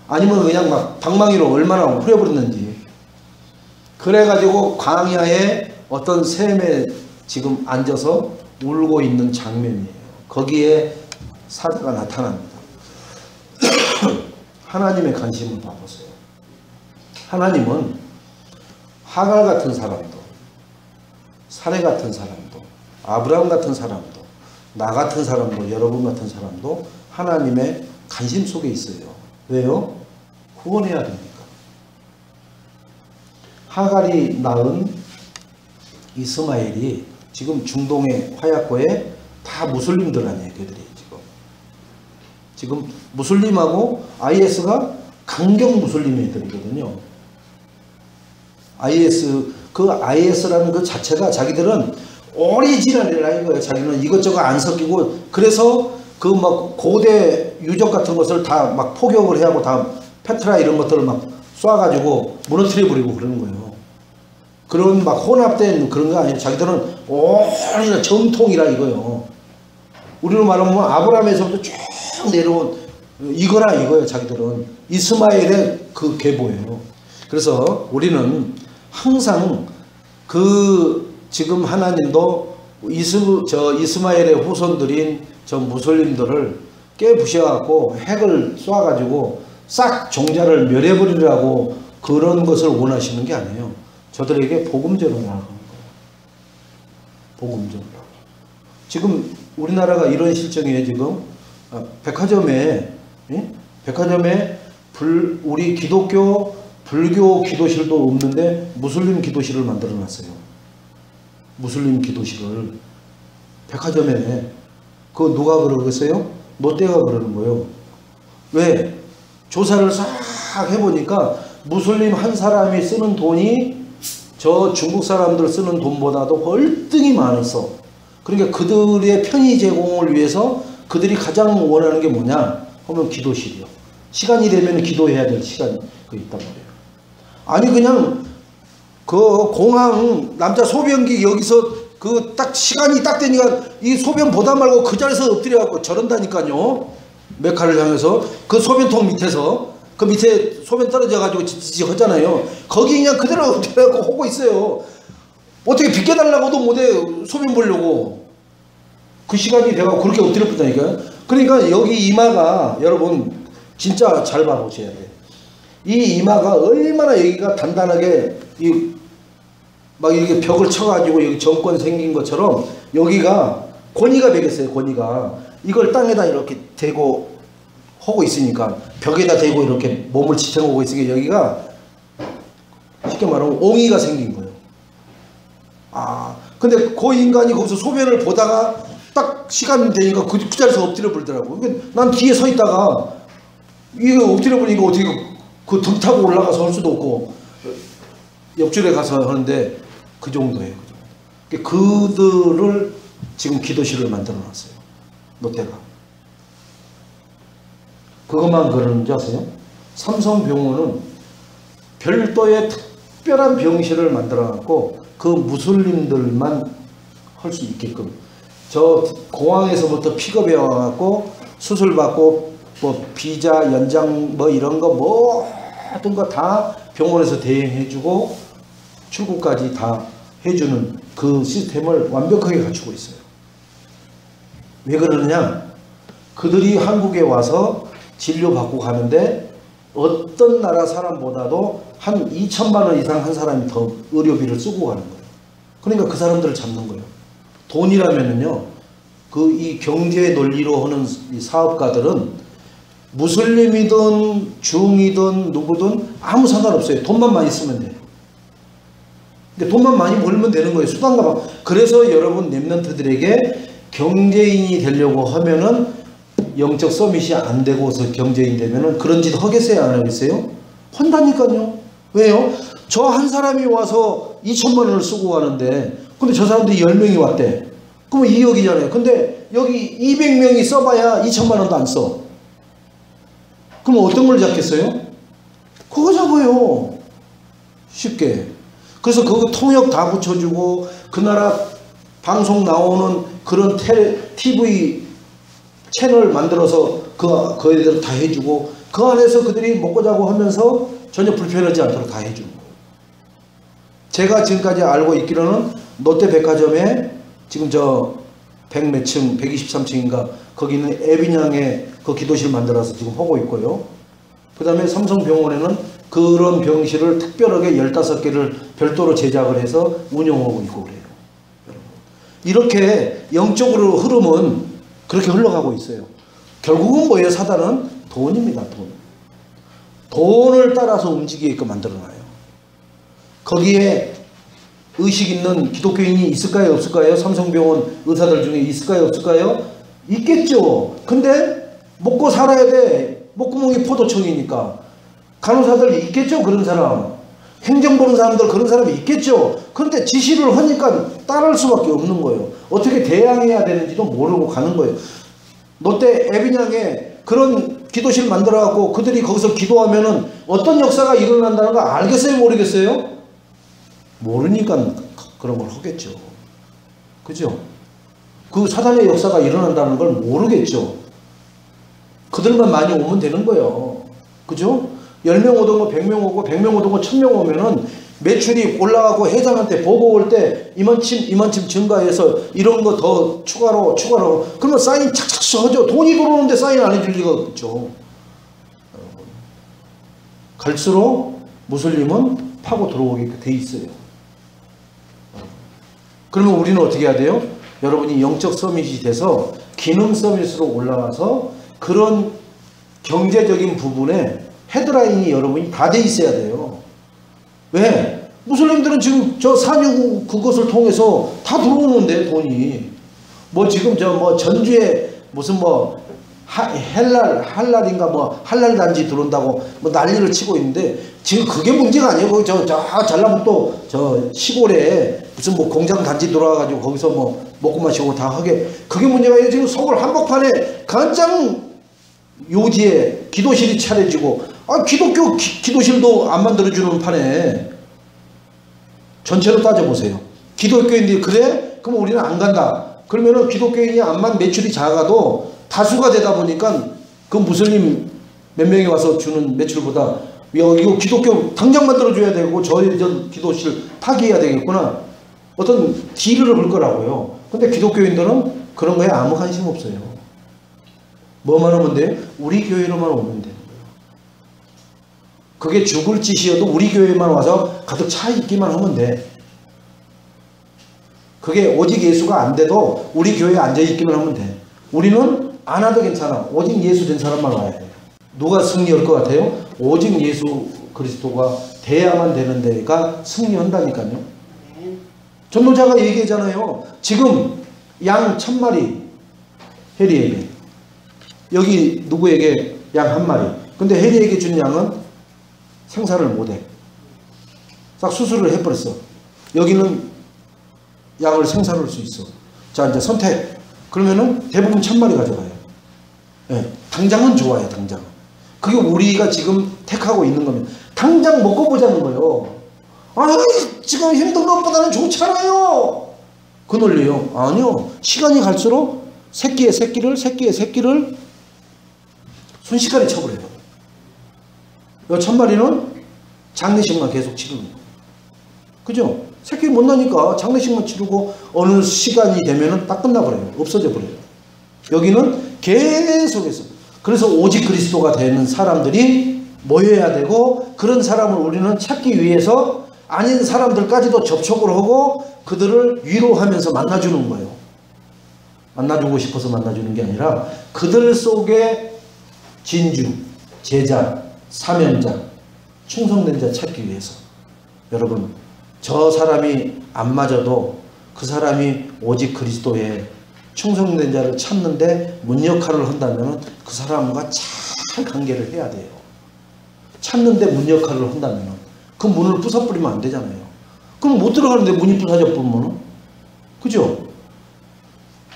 아니면 그냥 막 방망이로 얼마나 후려버렸는지. 그래가지고 광야에 어떤 샘에 지금 앉아서 울고 있는 장면이에요. 거기에 사자가 나타납니다. 하나님의 관심을 봐보세요. 하나님은 하갈 같은 사람도, 사례 같은 사람도, 아브라함 같은 사람도, 나 같은 사람도, 여러분 같은 사람도 하나님의 관심 속에 있어요. 왜요? 구원해야 되니까. 하갈이 낳은 이스마엘이 지금 중동의 화약고에 다 무슬림들 아니에요. 그들이 지금 무슬림하고 IS가 강경 무슬림 애들이거든요. IS라는 그 자체가 자기들은 오리지널이라 이거예요. 자기는 이것저것 안 섞이고, 그래서 그 막 고대 유적 같은 것을 다 막 포격을 해하고 다 페트라 이런 것들을 막 쏴가지고 무너뜨려 버리고 그러는 거예요. 그런 막 혼합된 그런 거 아니에요. 자기들은 오리지널 정통이라 이거예요. 우리로 말하면 아브라함에서부터 쭉 내려온 이거라 이거예요. 자기들은 이스마엘의 그 계보예요. 그래서 우리는 항상 지금 하나님도 이스마엘의 후손들인 저 무슬림들을 깨부셔갖고 핵을 쏴가지고 싹 종자를 멸해버리라고 그런 것을 원하시는 게 아니에요. 저들에게 복음전을 하는 거예요. 복음전. 지금 우리나라가 이런 실정이에요. 지금 백화점에 우리 기독교 불교 기도실도 없는데 무슬림 기도실을 만들어 놨어요. 무슬림 기도실을 백화점에. 그거 누가 그러겠어요? 롯데가 그러는 거예요. 왜? 조사를 싹 해보니까 무슬림 한 사람이 쓰는 돈이 저 중국 사람들 쓰는 돈보다도 월등히 많았어. 그러니까 그들의 편의 제공을 위해서 그들이 가장 원하는 게 뭐냐 하면 기도실이요. 시간이 되면 기도해야 될 시간이 있단 말이에요. 아니 그냥 그 공항 남자 소변기 여기서 그 딱 시간이 딱 되니까 이 소변 보다 말고 그 자리에서 엎드려 갖고 저런다니까요. 메카를 향해서 그 소변통 밑에서 그 밑에 소변 떨어져 가지고 지지 하잖아요. 거기 그냥 그대로 엎드려 갖고 하고 있어요. 어떻게 비켜달라고도 못해. 소변 보려고. 그 시간이 돼가지고 그렇게 엎드려 본다니까요. 그러니까 여기 이마가 여러분 진짜 잘 봐보셔야 돼요. 이 이마가 얼마나 여기가 단단하게 막 이렇게 벽을 쳐가지고 여기 정권 생긴 것처럼 여기가 권위가 되겠어요. 권위가 이걸 땅에다 이렇게 대고 하고 있으니까 벽에다 대고 이렇게 몸을 지탱하고 있으니까 여기가 쉽게 말하면 옹이가 생긴 거예요. 근데 그 인간이 거기서 소변을 보다가 딱 시간 되니까 그 자리에서 엎드려 버리더라고. 난 뒤에 서 있다가 이거 엎드려 버리니까 어떻게 그 등 타고 올라가서 할 수도 없고 옆줄에 가서 하는데 그 정도예요. 그들을 지금 기도실을 만들어 놨어요. 롯데가. 그것만 그러는지 아세요? 삼성병원은 별도의 특별한 병실을 만들어 놨고 그 무슬림들만 할 수 있게끔 저 공항에서부터 픽업해 와갖고 수술받고 뭐 비자 연장 뭐 이런 거 모든 거 다 병원에서 대행해주고 출국까지 다 해주는 그 시스템을 완벽하게 갖추고 있어요. 왜 그러느냐? 그들이 한국에 와서 진료받고 가는데 어떤 나라 사람보다도 한 2천만 원 이상 한 사람이 더 의료비를 쓰고 가는 거예요. 그러니까 그 사람들을 잡는 거예요. 돈이라면은요, 이 경제 논리로 하는 이 사업가들은 무슬림이든 중이든 누구든 아무 상관없어요. 돈만 많이 쓰면 돼요. 근데 돈만 많이 벌면 되는 거예요. 수단과 방. 그래서 여러분 랩런트들에게 경제인이 되려고 하면은 영적 서밋이 안 되고서 경제인 되면은 그런 짓 하겠어요? 안 하겠어요? 한다니까요. 왜요? 저 한 사람이 와서 2천만 원을 쓰고 가는데 근데 저 사람들이 10명이 왔대. 그러면 2억이잖아요. 근데 여기 200명이 써봐야 2천만 원도 안 써. 그럼 어떤 걸 잡겠어요? 그거 잡아요. 쉽게. 그래서 그거 통역 다 붙여주고 그 나라 방송 나오는 그런 TV 채널 만들어서 그 애들 다 해주고 그 안에서 그들이 먹고 자고 하면서 전혀 불편하지 않도록 다 해주는 거예요. 제가 지금까지 알고 있기로는 롯데백화점에 지금 저 100몇 층, 123층인가 거기 있는 에비냥에 그 기도실 만들어서 지금 하고 있고요. 그 다음에 삼성병원에는 그런 병실을 특별하게 15개를 별도로 제작을 해서 운영하고 있고 그래요. 이렇게 영적으로 흐름은 그렇게 흘러가고 있어요. 결국은 뭐예요? 사단은 돈입니다. 돈을 따라서 움직이게끔 만들어놔요. 거기에 의식 있는 기독교인이 있을까요? 없을까요? 삼성병원 의사들 중에 있을까요? 없을까요? 있겠죠. 근데 먹고 살아야 돼. 목구멍이 포도청이니까. 간호사들 있겠죠? 그런 사람. 행정 보는 사람들 그런 사람이 있겠죠. 그런데 지시를 하니까 따를 수밖에 없는 거예요. 어떻게 대항해야 되는지도 모르고 가는 거예요. 롯데 에비냥에 그런 기도실 만들어갖고 그들이 거기서 기도하면은 어떤 역사가 일어난다는 거 알겠어요? 모르겠어요? 모르니까 그런 걸 하겠죠. 그죠? 그 사단의 역사가 일어난다는 걸 모르겠죠. 그들만 많이 오면 되는 거예요. 그죠? 10명 오던 거 100명 오고 100명 오던 거 1000명 오면은 매출이 올라가고 회장한테 보고 올 때 이만큼 증가해서 이런 거 더 추가로 그러면 사인 착착 써죠. 돈이 들어오는데 사인 안 해줄 리가 없죠. 갈수록 무슬림은 파고 들어오게 돼 있어요. 그러면 우리는 어떻게 해야 돼요? 여러분이 영적 서밋이 돼서 기능 서밋으로 올라가서 그런 경제적인 부분에 헤드라인이 여러분이 다 돼 있어야 돼요. 왜? 무슬림들은 지금 저 산유 그것을 통해서 다 들어오는데 돈이 뭐 지금 저 뭐 전주에 무슨 뭐 할랄인가 뭐 할랄 단지 들어온다고 뭐 난리를 치고 있는데 지금 그게 문제가 아니에요. 저 전라북도 저 시골에 무슨 뭐 공장 단지 들어와가지고 거기서 뭐 먹고 마시고 다 하게 그게 문제가 아니에요. 지금 서울 한복판에 간장 요지에 기도실이 차려지고 기독교 기도실도 안 만들어주는 판에 전체로 따져보세요. 기독교인들이 그래? 그럼 우리는 안 간다. 그러면은 기독교인이 암만 매출이 작아도 다수가 되다 보니까 그 무슬림 몇 명이 와서 주는 매출보다 이거 기독교 당장 만들어줘야 되고 저 기도실 파기해야 되겠구나. 어떤 딜을 걸 거라고요. 근데 기독교인들은 그런 거에 아무 관심 없어요. 뭐만 하면 돼요? 우리 교회로만 오면 돼요. 그게 죽을 짓이어도 우리 교회만 와서 가득 차 있기만 하면 돼. 그게 오직 예수가 안 돼도 우리 교회에 앉아 있기만 하면 돼. 우리는 안 와도 괜찮아. 오직 예수 된 사람만 와야 돼. 누가 승리할 것 같아요? 오직 예수 그리스도가 돼야만 되는 데가 승리한다니까요. 전도자가 얘기하잖아요. 지금 양 1000마리 해리에게, 여기 누구에게 양 1마리. 근데 해리에게 준 양은 생사를 못해. 싹 수술을 해버렸어. 여기는 양을 생산할 수 있어. 자, 이제 선택. 그러면은 대부분 1000마리 가져가요. 네, 당장은 좋아요. 당장은. 그게 우리가 지금 택하고 있는 겁니다. 당장 먹고 보자는 거예요. 지금 힘든 것보다는 좋잖아요. 그 논리요. 아니요. 시간이 갈수록 새끼의 새끼를 순식간에 쳐버려요. 이 1000마리는 장례식만 계속 치르는 거예요. 그죠? 새끼 못 나니까 장례식만 치르고 어느 시간이 되면은 딱 끝나버려요. 없어져 버려요. 여기는 계속해서. 그래서 오직 그리스도가 되는 사람들이 모여야 되고, 그런 사람을 우리는 찾기 위해서 아닌 사람들까지도 접촉을 하고 그들을 위로하면서 만나주는 거예요. 만나주고 싶어서 만나주는 게 아니라 그들 속에 진주, 제자, 사면자, 충성된 자 찾기 위해서. 여러분, 저 사람이 안 맞아도 그 사람이 오직 그리스도의 충성된 자를 찾는데 문 역할을 한다면 그 사람과 잘 관계를 해야 돼요. 찾는데 문 역할을 한다면 그 문을 부숴버리면 안 되잖아요. 그럼 못 들어가는데 문이 부서져 버리면, 그죠?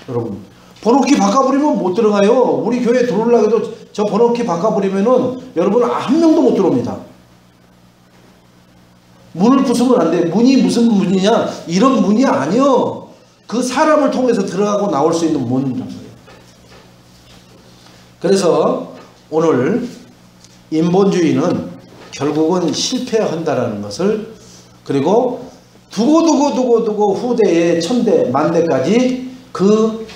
여러분, 번호키 바꿔버리면 못 들어가요. 우리 교회 들어오려고 해도 저 번호키 바꿔버리면은 여러분 한 명도 못 들어옵니다. 문을 부수면 안 돼. 문이 무슨 문이냐? 이런 문이 아니요. 그 사람을 통해서 들어가고 나올 수 있는 문이라고요. 그래서 오늘 인본주의는 결국은 실패한다라는 것을, 그리고 두고 후대에 1000대 만대까지 그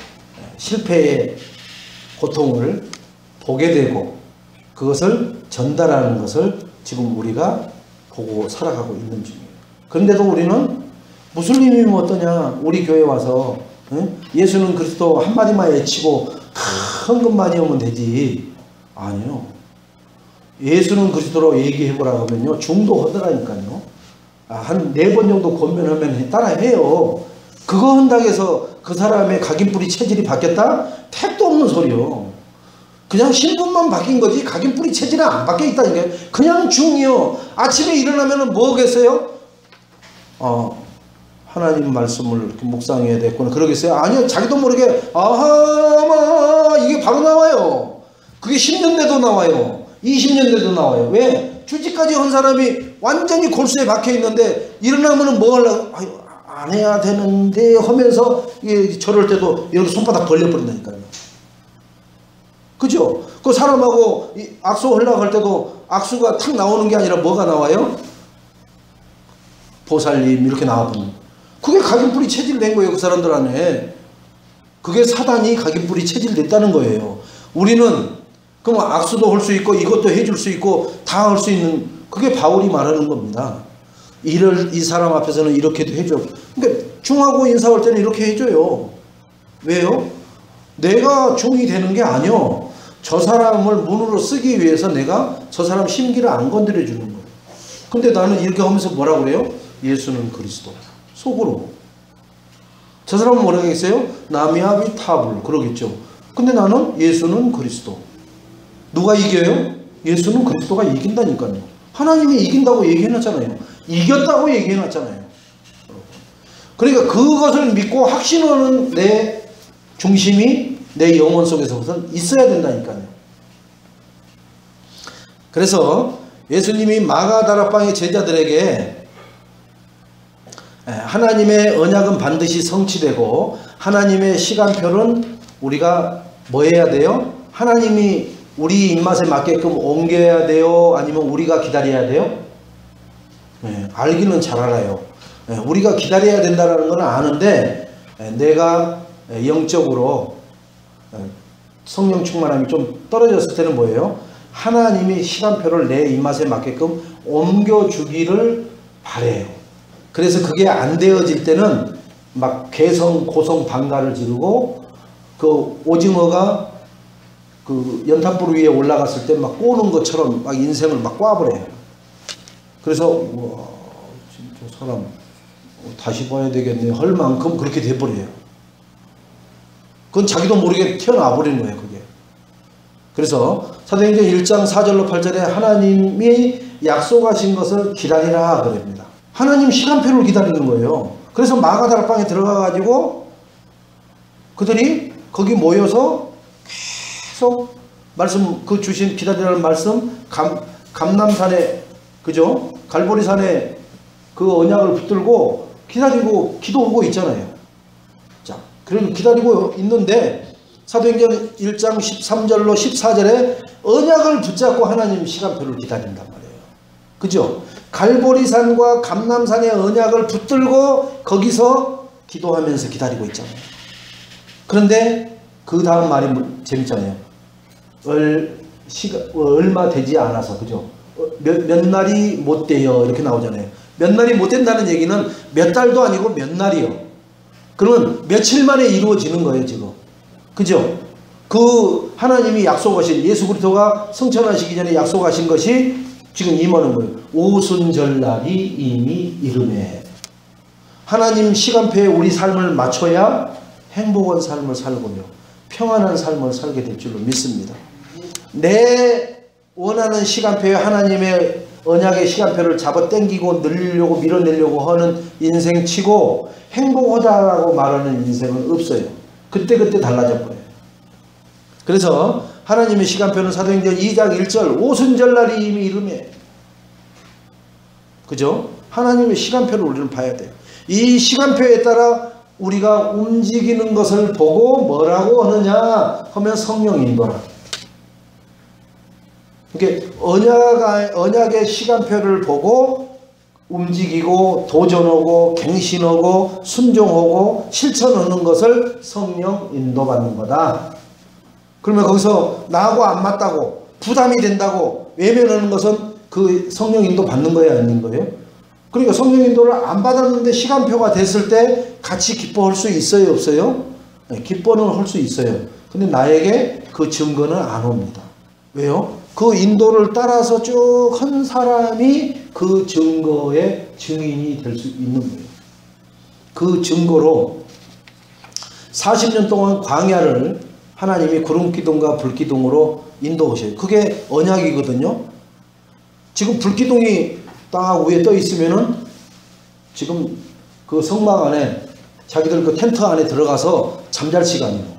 실패의 고통을 보게 되고 그것을 전달하는 것을 지금 우리가 보고 살아가고 있는 중이에요. 그런데도 우리는 무슬림이면 어떠냐, 우리 교회 와서 예수는 그리스도 한마디만 외치고 헌금 많이 오면 되지. 아니요. 예수는 그리스도로 얘기해보라고 하면요, 중도하더라니까요. 한 4번 정도 권면하면 따라해요. 그거 한다고 해서 그 사람의 각인뿌리 체질이 바뀌었다? 택도 없는 소리요. 그냥 신분만 바뀐 거지 각인 뿌리 체질은 안 바뀌어 있다는 게 그냥 중이요. 아침에 일어나면 뭐겠어요? 하나님 말씀을 이렇게 묵상해야 됐구나 그러겠어요? 아니요. 자기도 모르게 아하 이게 바로 나와요. 그게 10년 돼도 나와요. 20년 돼도 나와요. 왜? 주직까지 한 사람이 완전히 골수에 박혀 있는데 일어나면 뭐 하려고 아유, 안 해야 되는데 하면서 저럴 때도 이렇게 손바닥 벌려버린다니까요. 그죠? 그 사람하고 악수 하려고 할 때도 악수가 탁 나오는 게 아니라 뭐가 나와요? 보살님 이렇게 나와버리는. 그게 각인뿌리 체질된 거예요. 그 사람들 안에. 그게 사단이 각인뿌리 체질됐다는 거예요. 우리는 그럼 악수도 할 수 있고 이것도 해줄 수 있고 다 할 수 있는 그게 바울이 말하는 겁니다. 이 사람 앞에서는 이렇게도 해줘. 그러니까 중하고 인사할 때는 이렇게 해줘요. 왜요? 내가 중이 되는 게 아니요. 저 사람을 문으로 쓰기 위해서 내가 저 사람 심기를 안 건드려 주는 거예요. 근데 나는 이렇게 하면서 뭐라고 그래요? 예수는 그리스도. 속으로. 저 사람은 뭐라고 하겠어요? 나미아비 타불 그러겠죠. 근데 나는 예수는 그리스도. 누가 이겨요? 예수는 그리스도가 이긴다니까요. 하나님이 이긴다고 얘기해놨잖아요. 이겼다고 얘기해놨잖아요. 그러니까 그것을 믿고 확신하는 내 중심이 내 영혼 속에서 있어야 된다니까요. 그래서 예수님이 마가다락방의 제자들에게 하나님의 언약은 반드시 성취되고 하나님의 시간표는 우리가 뭐 해야 돼요? 하나님이 우리 입맛에 맞게끔 옮겨야 돼요? 아니면 우리가 기다려야 돼요? 알기는 잘 알아요. 우리가 기다려야 된다는 건 아는데 내가 영적으로 성령 충만함이 좀 떨어졌을 때는 뭐예요? 하나님이 시간표를 내 입맛에 맞게끔 옮겨주기를 바래요. 그래서 그게 안 되어질 때는 막 괴성 고성 방가를 지르고 그 오징어가 그 연탄불 위에 올라갔을 때 막 꼬는 것처럼 막 인생을 막 꽈버려요. 그래서 우와 진짜 사람 다시 봐야 되겠네 할 만큼 그렇게 돼버려요. 그건 자기도 모르게 튀어나와 버리는 거예요. 그게. 그래서 사도행전 1장 4절로 8절에 하나님이 약속하신 것을 기다리라 그럽니다. 하나님 시간표를 기다리는 거예요. 그래서 마가다락방에 들어가 가지고 그들이 거기 모여서 계속 말씀 그 주신 기다리라는 말씀 감람산에 그죠? 갈보리산에 그 언약을 붙들고 기다리고 기도하고 있잖아요. 자, 그리고 기다리고 있는데 사도행전 1장 13절로 14절에 언약을 붙잡고 하나님 시간표를 기다린단 말이에요. 그죠? 갈보리산과 감람산의 언약을 붙들고 거기서 기도하면서 기다리고 있잖아요. 그런데 그 다음 말이 재밌잖아요. 얼마 되지 않아서 그죠? 몇 날이 못 돼요 이렇게 나오잖아요. 몇 날이 못 된다는 얘기는 몇 달도 아니고 몇 날이요. 그러면 며칠 만에 이루어지는 거예요 지금. 그죠? 그 하나님이 약속하신 예수 그리스도가 승천하시기 전에 약속하신 것이 지금 임하는 거예요. 오순절날이 이미 이르매. 하나님 시간표에 우리 삶을 맞춰야 행복한 삶을 살고요 평안한 삶을 살게 될 줄로 믿습니다. 내 원하는 시간표에 하나님의 언약의 시간표를 잡아 당기고 늘리려고 밀어내려고 하는 인생치고 행복하다라고 말하는 인생은 없어요. 그때그때 달라져 버려요. 그래서 하나님의 시간표는 사도행전 2장 1절 오순절날이 이미 이르매. 그죠? 하나님의 시간표를 우리는 봐야 돼요. 이 시간표에 따라 우리가 움직이는 것을 보고 뭐라고 하느냐 하면 성령 인도라. 그러니까 언약의 시간표를 보고 움직이고 도전하고 갱신하고 순종하고 실천하는 것을 성령 인도받는 거다. 그러면 거기서 나하고 안 맞다고 부담이 된다고 외면하는 것은 그 성령 인도 받는 거예요 아닌 거예요? 그러니까 성령 인도를 안 받았는데 시간표가 됐을 때 같이 기뻐할 수 있어요 없어요? 네, 기뻐는 할 수 있어요. 근데 나에게 그 증거는 안 옵니다. 왜요? 그 인도를 따라서 쭉 한 사람이 그 증거의 증인이 될 수 있는 거예요. 그 증거로 40년 동안 광야를 하나님이 구름기둥과 불기둥으로 인도하셔요. 그게 언약이거든요. 지금 불기둥이 딱 위에 떠 있으면은 지금 그 성막 안에 자기들 그 텐트 안에 들어가서 잠잘 시간이에요.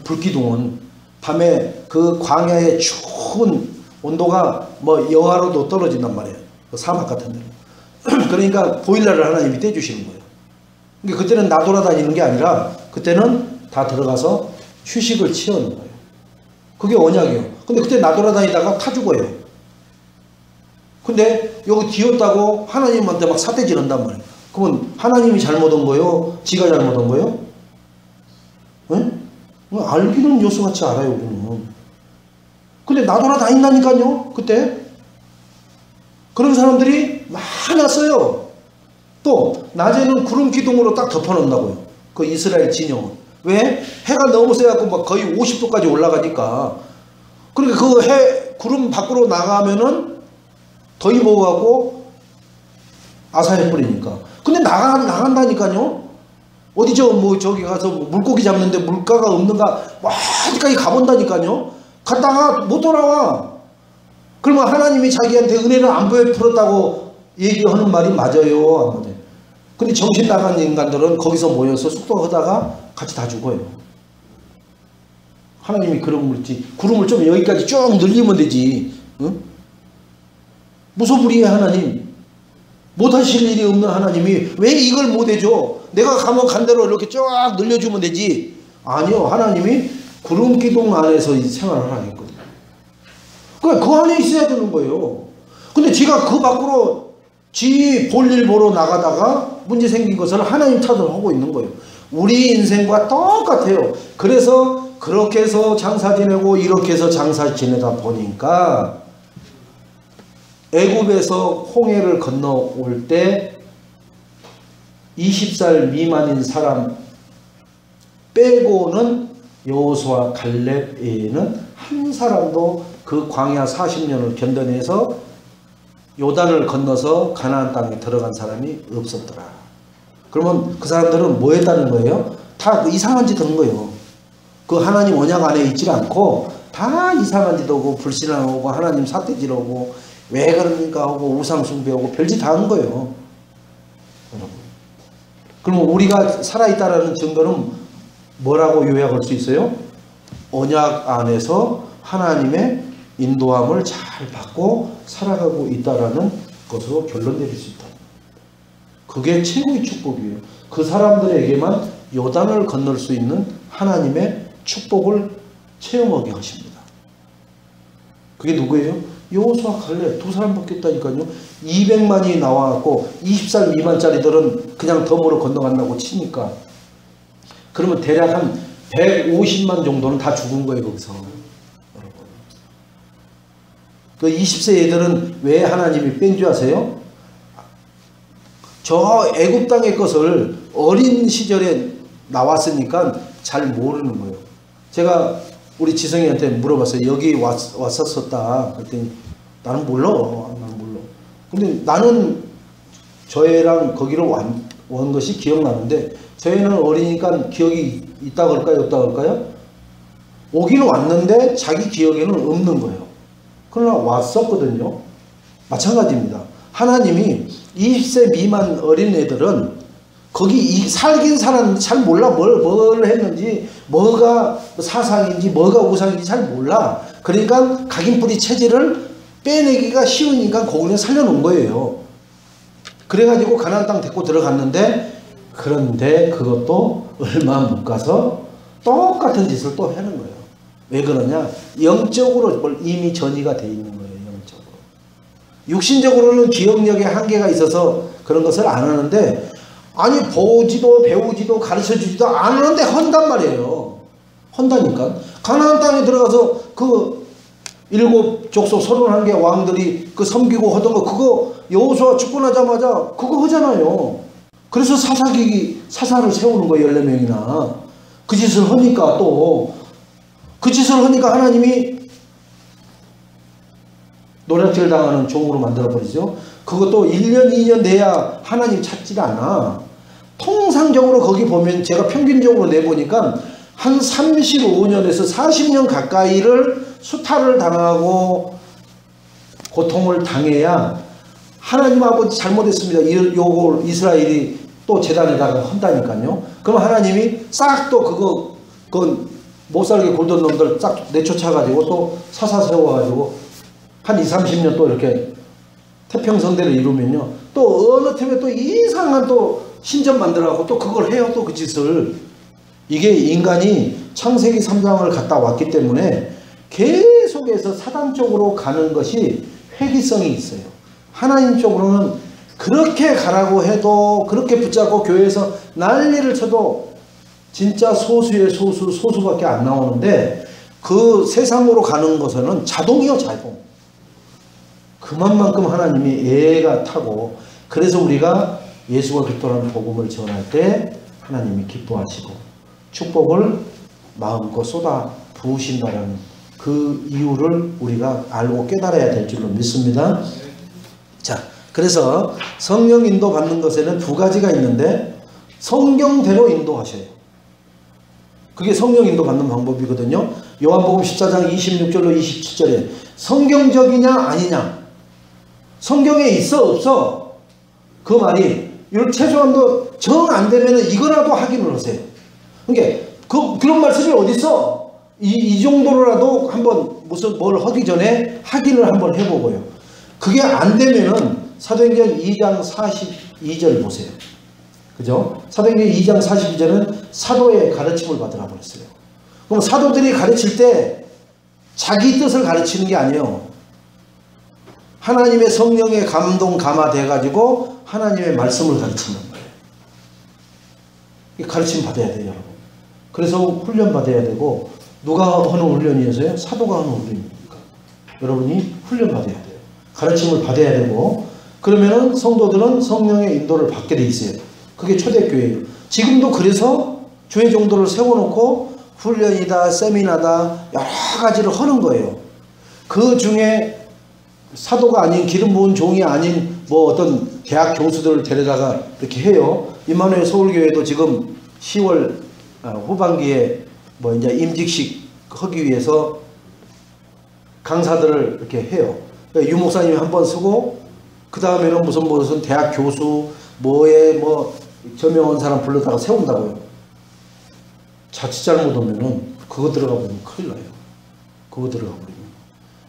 불기둥은 밤에 그 광야의 추운 온도가 뭐 영하로도 떨어진단 말이에요. 그 사막 같은 데는. 그러니까 보일러를 하나님이 떼주시는 거예요. 그러니까 그때는 나돌아다니는 게 아니라 그때는 다 들어가서 휴식을 취하는 거예요. 그게 언약이에요. 근데 그때 나돌아다니다가 타 죽어요. 근데 여기 뒤었다고 하나님한테 막 사대질 한단 말이에요. 그러면 하나님이 잘못한 거예요? 지가 잘못한 거예요? 응? 알기는 요소같이 알아요. 그러면. 근데 나돌아다닌다니까요. 그때. 그런 사람들이 많았어요. 또 낮에는 구름 기둥으로 딱 덮어놓는다고요. 그 이스라엘 진영은. 왜? 해가 너무 세갖고 막 거의 50도까지 올라가니까. 그러니까 그 구름 밖으로 나가면은 더위 먹어갖고 아사해 버리니까. 근데 나간다니까요. 어디 저기 가서 물고기 잡는데 물가가 없는가 어디까지 가본다니까요. 갔다가 못 돌아와. 그러면 하나님이 자기한테 은혜를 안 베풀었다고 얘기하는 말이 맞아요? 근데 정신 나간 인간들은 거기서 모여서 숙도하다가 같이 다 죽어요. 하나님이 그런 물지. 구름을 좀 여기까지 쭉 늘리면 되지. 응? 무소불위의 하나님. 못하실 일이 없는 하나님이 왜 이걸 못해줘? 내가 가면 간 대로 이렇게 쫙 늘려주면 되지. 아니요. 하나님이 구름 기둥 안에서 생활을 하겠거든요. 그러니까 그 안에 있어야 되는 거예요. 근데 지가 그 밖으로 지 볼일 보러 나가다가 문제 생긴 것을 하나님 탓을 하고 있는 거예요. 우리 인생과 똑같아요. 그래서 그렇게 해서 장사 지내고 이렇게 해서 장사 지내다 보니까 애굽에서 홍해를 건너올 때 20살 미만인 사람 빼고는 여호수아 갈렙 외에는 한 사람도 그 광야 40년을 견뎌내서 요단을 건너서 가나안 땅에 들어간 사람이 없었더라. 그러면 그 사람들은 뭐 했다는 거예요? 다 이상한 짓 하는 거예요. 그 하나님 언약 안에 있지 않고 다 이상한 짓 하고 불신하고 하나님 삿대질하고 왜 그럽니까 하고 우상 숭배하고 별짓 다 하는 거예요. 여러분. 그럼 우리가 살아있다라는 증거는 뭐라고 요약할 수 있어요? 언약 안에서 하나님의 인도함을 잘 받고 살아가고 있다라는 것으로 결론 내릴 수 있다. 그게 최고의 축복이에요. 그 사람들에게만 요단을 건널 수 있는 하나님의 축복을 체험하게 하십니다. 그게 누구예요? 여호수아 갈렙 두 사람밖에 없다니까요. 200만이 나와갖고 20살 미만짜리들은 그냥 덤으로 건너간다고 치니까 그러면 대략 한 150만 정도는 다 죽은 거예요. 거기서. 여러분. 그 20세 애들은 왜 하나님이 뺀 줄 아세요? 저 애굽 땅의 것을 어린 시절에 나왔으니까 잘 모르는 거예요. 제가 우리 지성이한테 물어봤어요. 여기 왔었었다. 그랬더니 나는 몰라. 나는 몰라. 근데 나는 저애랑 거기로 온 것이 기억나는데 저애는 어리니까 기억이 있다 그럴까요? 없다 그럴까요? 오긴 왔는데 자기 기억에는 없는 거예요. 그러나 왔었거든요. 마찬가지입니다. 하나님이 20세 미만 어린애들은 거기 살긴 살았는데 잘 몰라. 뭘 했는지, 뭐가 사상인지, 뭐가 우상인지 잘 몰라. 그러니까 각인뿌리 체질을 빼내기가 쉬우니까 거기는 살려놓은 거예요. 그래가지고 가나안 땅 데리고 들어갔는데, 그런데 그것도 얼마 못 가서 똑같은 짓을 또 하는 거예요. 왜 그러냐? 영적으로 이미 전이가 돼 있는 거예요. 영적으로. 육신적으로는 기억력에 한계가 있어서 그런 것을 안 하는데, 아니 보지도 배우지도 가르쳐주지도 안 하는데 헌단 말이에요. 헌다니까. 가나안 땅에 들어가서 그 7 족속 31개 왕들이 그 섬기고 하던 거 그거 여호수아 축구나자마자 그거 하잖아요. 그래서 사사를 세우는 거예요. 14명이나. 그 짓을 하니까 또 그 짓을 하니까 하나님이 노략질 당하는 종으로 만들어버리죠. 그것도 1년 2년 내야 하나님 찾지가 않아. 통상적으로 거기 보면 제가 평균적으로 내보니까 한 35년에서 40년 가까이를 수탈을 당하고 고통을 당해야 하나님 아버지 잘못했습니다. 요걸 이스라엘이 또 제단에다가 한다니까요. 그럼 하나님이 싹 또 그건 못 살게 굴던 놈들 싹 내쫓아가지고 또 사사 세워가지고 한 20-30년 또 이렇게 태평성대를 이루면요. 또 어느 틈에 또 이상한 또 신전 만들어가고 또 그걸 해요. 또 그 짓을. 이게 인간이 창세기 3장을 갔다 왔기 때문에 계속해서 사단 쪽으로 가는 것이 회귀성이 있어요. 하나님 쪽으로는 그렇게 가라고 해도 그렇게 붙잡고 교회에서 난리를 쳐도 진짜 소수의 소수밖에 안 나오는데 그 세상으로 가는 것은 자동이요, 자동. 그만큼 하나님이 애가 타고 그래서 우리가 예수가 그리스도라는 복음을 전할 때 하나님이 기뻐하시고 축복을 마음껏 쏟아 부으신다라는 그 이유를 우리가 알고 깨달아야 될 줄로 믿습니다. 자, 그래서 성령 인도 받는 것에는 두 가지가 있는데 성경대로 인도하셔요. 그게 성령 인도 받는 방법이거든요. 요한복음 14장 26절로 27절에 성경적이냐 아니냐, 성경에 있어 없어, 그 말이 최소한도 정 안 되면 이거라도 확인을 하세요. 그러니까 그런 말씀이 어디 있어? 이 정도로라도 한번 무슨 뭘 하기 전에 확인을 한번 해보고요. 그게 안 되면은 사도행전 2장 42절 보세요. 그죠? 사도행전 2장 42절은 사도의 가르침을 받으라고 그랬어요. 그럼 사도들이 가르칠 때 자기 뜻을 가르치는 게 아니에요. 하나님의 성령의 감동 감화돼 가지고 하나님의 말씀을 가르치는 거예요. 가르침 받아야 돼요, 여러분. 그래서 훈련 받아야 되고, 누가 하는 훈련이어서요? 사도가 하는 훈련입니까? 여러분이 훈련 받아야 돼요. 가르침을 받아야 되고, 그러면은 성도들은 성령의 인도를 받게 돼 있어요. 그게 초대교회예요. 지금도 그래서 교회 정도를 세워놓고 훈련이다, 세미나다, 여러 가지를 하는 거예요. 그 중에 사도가 아닌, 기름 부은 종이 아닌 뭐 어떤 대학 교수들을 데려다가 이렇게 해요. 임마누엘 서울교회도 지금 10월 후반기에 뭐 이제 임직식 하기 위해서 강사들을 이렇게 해요. 유 목사님이 한 번 쓰고, 그 다음에는 무슨 대학 교수, 저명한 사람 불러다가 세운다고요. 자칫 잘못하면은 그거 들어가 보면 큰일 나요. 그거 들어가 버리면.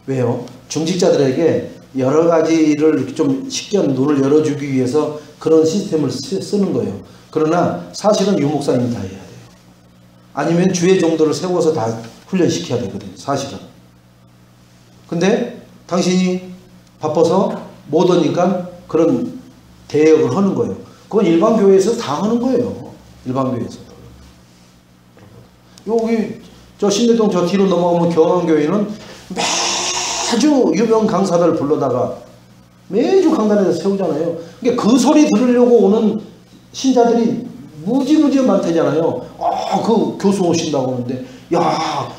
왜요? 중직자들에게 여러 가지를 좀 식견 눈을 열어주기 위해서 그런 시스템을 쓰는 거예요. 그러나 사실은 유 목사님이 다 해야 돼요. 아니면 주의 정도를 세워서 다 훈련시켜야 되거든요. 사실은. 근데 당신이 바빠서 못 오니까 그런 대역을 하는 거예요. 그건 일반 교회에서 다 하는 거예요. 일반 교회에서도. 여기 저 신대동 저 뒤로 넘어가면 경항교회는 매주 유명 강사들 불러다가 매주 강단에서 세우잖아요. 그러니까 그 소리 들으려고 오는 신자들이 무지무지 많대잖아요. 그 교수 오신다고 하는데, 야,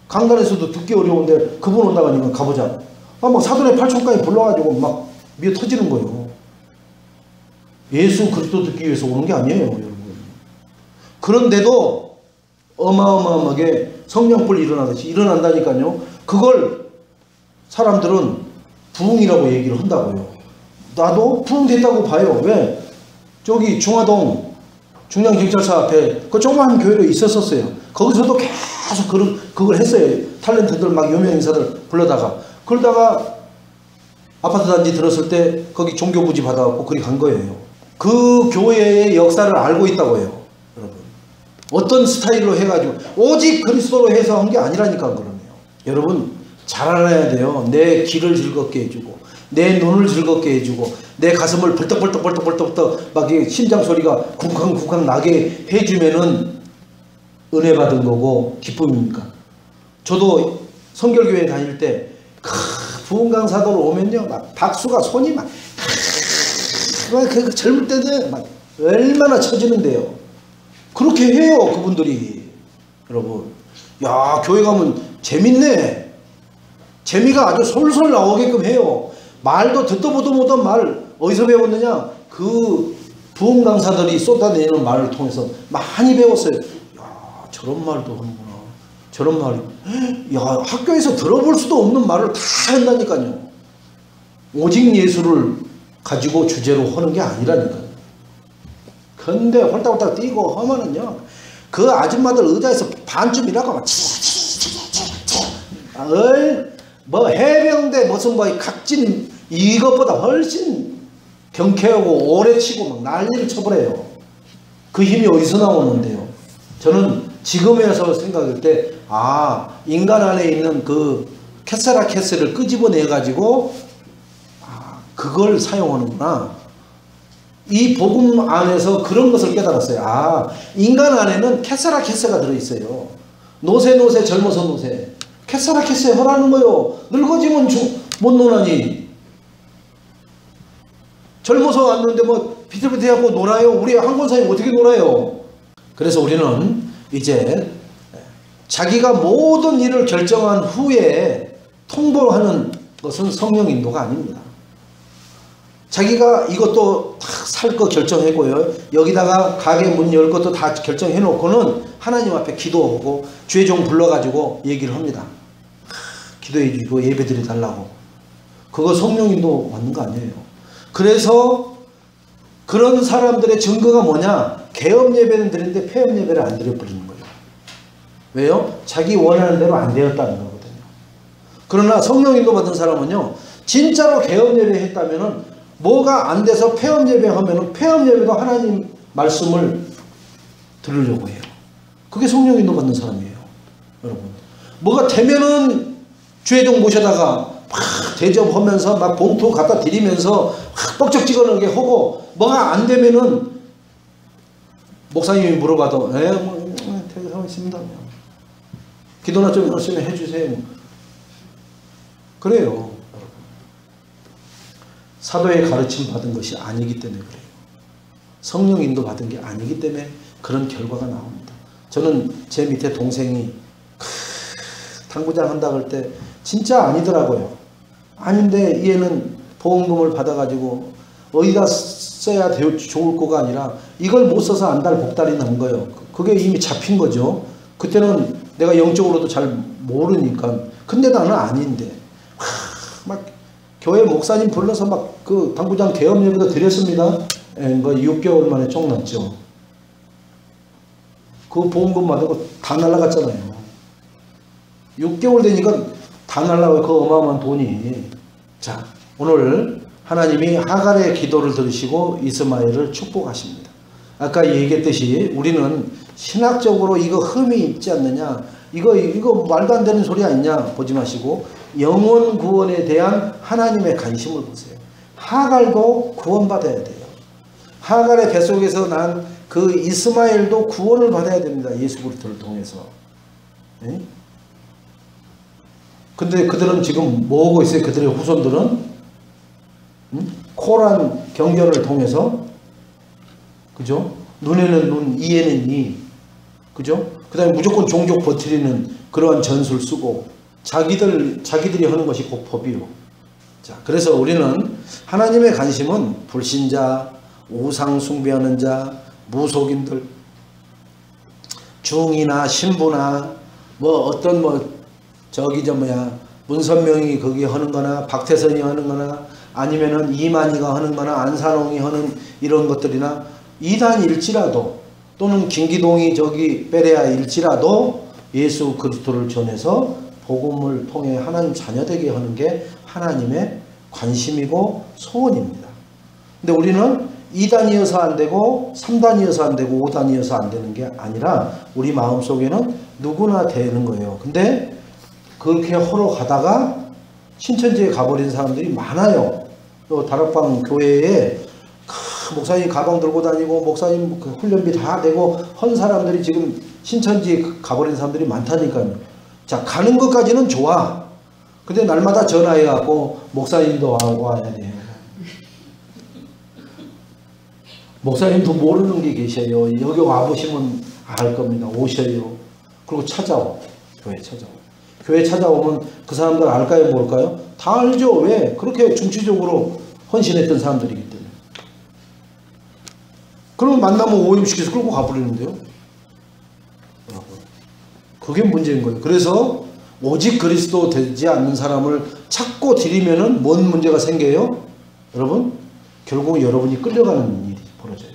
강단에서도 듣기 어려운데 그분 온다고 하니까 가보자. 막 사돈의 8촌까지 불러가지고 막 미어 터지는 거예요. 예수 그리스도 듣기 위해서 오는 게 아니에요, 여러분. 그런데도 어마어마하게 성령불 일어나듯이 일어난다니까요. 그걸 사람들은 부흥이라고 얘기를 한다고요. 나도 부흥됐다고 봐요. 왜? 저기 중화동 중량경찰서 앞에 그 조그만 교회로 있었었어요. 거기서도 계속 그걸 했어요. 탤런트들 막 유명 인사들 불러다가. 그러다가 아파트 단지 들었을 때 거기 종교부지 받아갖고 거기 간 거예요. 그 교회의 역사를 알고 있다고 해요, 여러분. 어떤 스타일로 해가지고 오직 그리스도로 해서 한 게 아니라니까 그러네요. 여러분 잘 알아야 돼요. 내 귀를 즐겁게 해주고 내 눈을 즐겁게 해주고 내 가슴을 벌떡벌떡 막 심장 소리가 쿵쾅쿵쾅 나게 해주면은 은혜 받은 거고 기쁨입니까? 저도 성결교회 다닐 때 부흥 강사들 오면요 막 박수가 손이 막 그 젊을 때는 막 얼마나 쳐지는데요. 그렇게 해요 그분들이. 여러분, 야, 교회 가면 재밌네. 재미가 아주 솔솔 나오게끔 해요. 말도 듣도 보도 못한 말 어디서 배웠느냐? 그 부흥 강사들이 쏟아내는 말을 통해서 많이 배웠어요. 야, 저런 말도 하는구나. 저런 말. 야, 학교에서 들어볼 수도 없는 말을 다 한다니까요. 오직 예수를 가지고 주제로 하는 게 아니라니까요. 근데 홀딱홀딱 뛰고 하면은요, 그 아줌마들 의자에서 반쯤 일하고 막 뭐 해병대 무슨 뭐 각진 이것보다 훨씬 경쾌하고 오래 치고 막 난리를 쳐버려요. 그 힘이 어디서 나오는데요? 저는 지금에서 생각할 때, 아, 인간 안에 있는 그 캐세라캐스를 끄집어내 가지고 그걸 사용하는구나. 이 복음 안에서 그런 것을 깨달았어요. 아, 인간 안에는 캐세라캐스가 들어있어요. 노세 젊어서 노세. 캐세라캐스에 허라는 거요. 늙어지면 못 노나니. 젊어서 왔는데 뭐 비틀비틀하고 놀아요. 우리 한권사님 어떻게 놀아요? 그래서 우리는 이제 자기가 모든 일을 결정한 후에 통보하는 것은 성령 인도가 아닙니다. 자기가 이것도 다 살 거 결정하고요. 여기다가 가게 문 열 것도 다 결정해 놓고는 하나님 앞에 기도하고 주의종 불러가지고 얘기를 합니다. 기도해 주고 예배 드려 달라고. 그거 성령 인도 맞는 거 아니에요. 그래서 그런 사람들의 증거가 뭐냐? 개업 예배는 드리는데 폐업 예배를 안 드려버리는 거예요. 왜요? 자기 원하는 대로 안 되었다는 거거든요. 그러나 성령 인도 받은 사람은요, 진짜로 개업 예배 했다면은 뭐가 안 돼서 폐업 예배 하면은 폐업 예배도 하나님 말씀을 들으려고 해요. 그게 성령 인도 받는 사람이에요. 여러분. 뭐가 되면은 주의종 모셔다가 막 대접하면서 막 봉투 갖다 드리면서 막 뻑적지근하게 하고, 뭐가 안 되면은 목사님이 물어봐도 대접하고 있습니다. 기도나 좀 열심히 해주세요. 그래요. 사도의 가르침 받은 것이 아니기 때문에 그래요. 성령 인도 받은 게 아니기 때문에 그런 결과가 나옵니다. 저는 제 밑에 동생이 당구장 한다고 할 때 진짜 아니더라고요. 아닌데 얘는 보험금을 받아가지고 어디다 써야 좋을 거가 아니라 이걸 못 써서 안달 복달이 난 거예요. 그게 이미 잡힌 거죠. 그때는 내가 영적으로도 잘 모르니까. 근데 나는 아닌데 막 교회 목사님 불러서 막 그 당구장 개업 예배도 드렸습니다. 뭐 6개월 만에 쫑났죠. 그 보험금 받고 다 날라갔잖아요. 6개월 되니까 다 날라가요. 그 어마어마한 돈이. 자, 오늘 하나님이 하갈의 기도를 들으시고 이스마엘을 축복하십니다. 아까 얘기했듯이 우리는 신학적으로 이거 흠이 있지 않느냐, 이거 말도 안 되는 소리 아니냐 보지 마시고 영혼 구원에 대한 하나님의 관심을 보세요. 하갈도 구원받아야 돼요. 하갈의 뱃속에서 난 그 이스마엘도 구원을 받아야 됩니다. 예수 그리스도를 통해서. 네? 근데 그들은 지금 뭐 하고 있어요? 그들의 후손들은 코란 경전을 통해서, 그죠? 눈에는 눈, 이에는 이, 그죠? 그 다음에 무조건 종족 버티리는 그러한 전술 쓰고 자기들이 하는 것이 곧 법이요. 자, 그래서 우리는 하나님의 관심은 불신자, 우상 숭배하는 자, 무속인들, 중이나 신부나 뭐 어떤 문선명이 거기 하는 거나 박태선이 하는 거나 아니면은 이만희가 하는 거나 안산홍이 하는 이런 것들이나 이단일지라도 또는 김기동이 저기 베레아일지라도 예수 그리스도를 전해서 복음을 통해 하나님 자녀되게 하는 게 하나님의 관심이고 소원입니다. 근데 우리는 2단이어서 안 되고 3단이어서 안 되고 5단이어서 안 되는 게 아니라 우리 마음속에는 누구나 되는 거예요. 근데 그렇게 하러 가다가 신천지에 가버린 사람들이 많아요. 또 다락방 교회에 목사님 가방 들고 다니고 목사님 훈련비 다 내고 한 사람들이 지금 신천지에 가버린 사람들이 많다니까요. 자, 가는 것까지는 좋아. 근데 날마다 전화해갖고 목사님도 와야 돼요. 목사님도 모르는 게 계셔요. 여기 와보시면 알 겁니다. 오셔요. 그리고 찾아오. 교회 찾아오. 교회 찾아오면 그 사람들 알까요? 모를까요? 다 알죠. 왜? 그렇게 중추적으로 헌신했던 사람들이기 때문에. 그러면 만나면 오염시켜서 끌고 가버리는데요. 그게 문제인 거예요. 그래서 오직 그리스도 되지 않는 사람을 찾고 드리면은 뭔 문제가 생겨요? 여러분, 결국 여러분이 끌려가는 일이 벌어져요.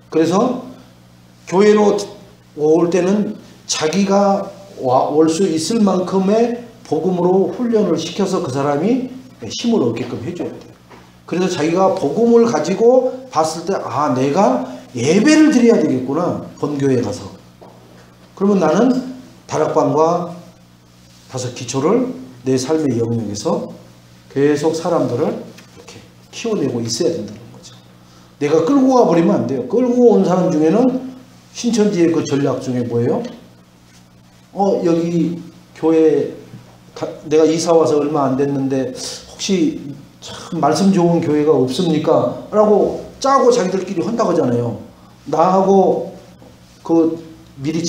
그래서 교회로 올 때는 자기가 올 수 있을 만큼의 복음으로 훈련을 시켜서 그 사람이 힘을 얻게끔 해줘야 돼요. 그래서 자기가 복음을 가지고 봤을 때, 아, 내가 예배를 드려야 되겠구나, 본교회에 가서. 그러면 나는 다락방과 다섯 기초를 내 삶의 영역에서 계속 사람들을 이렇게 키워내고 있어야 된다는 거죠. 내가 끌고 가버리면 안 돼요. 끌고 온 사람 중에는 신천지의 그 전략 중에 뭐예요? 여기 교회 내가 이사 와서 얼마 안 됐는데 혹시 참 말씀 좋은 교회가 없습니까? 라고 짜고 자기들끼리 한다고 하잖아요. 나하고 그 미리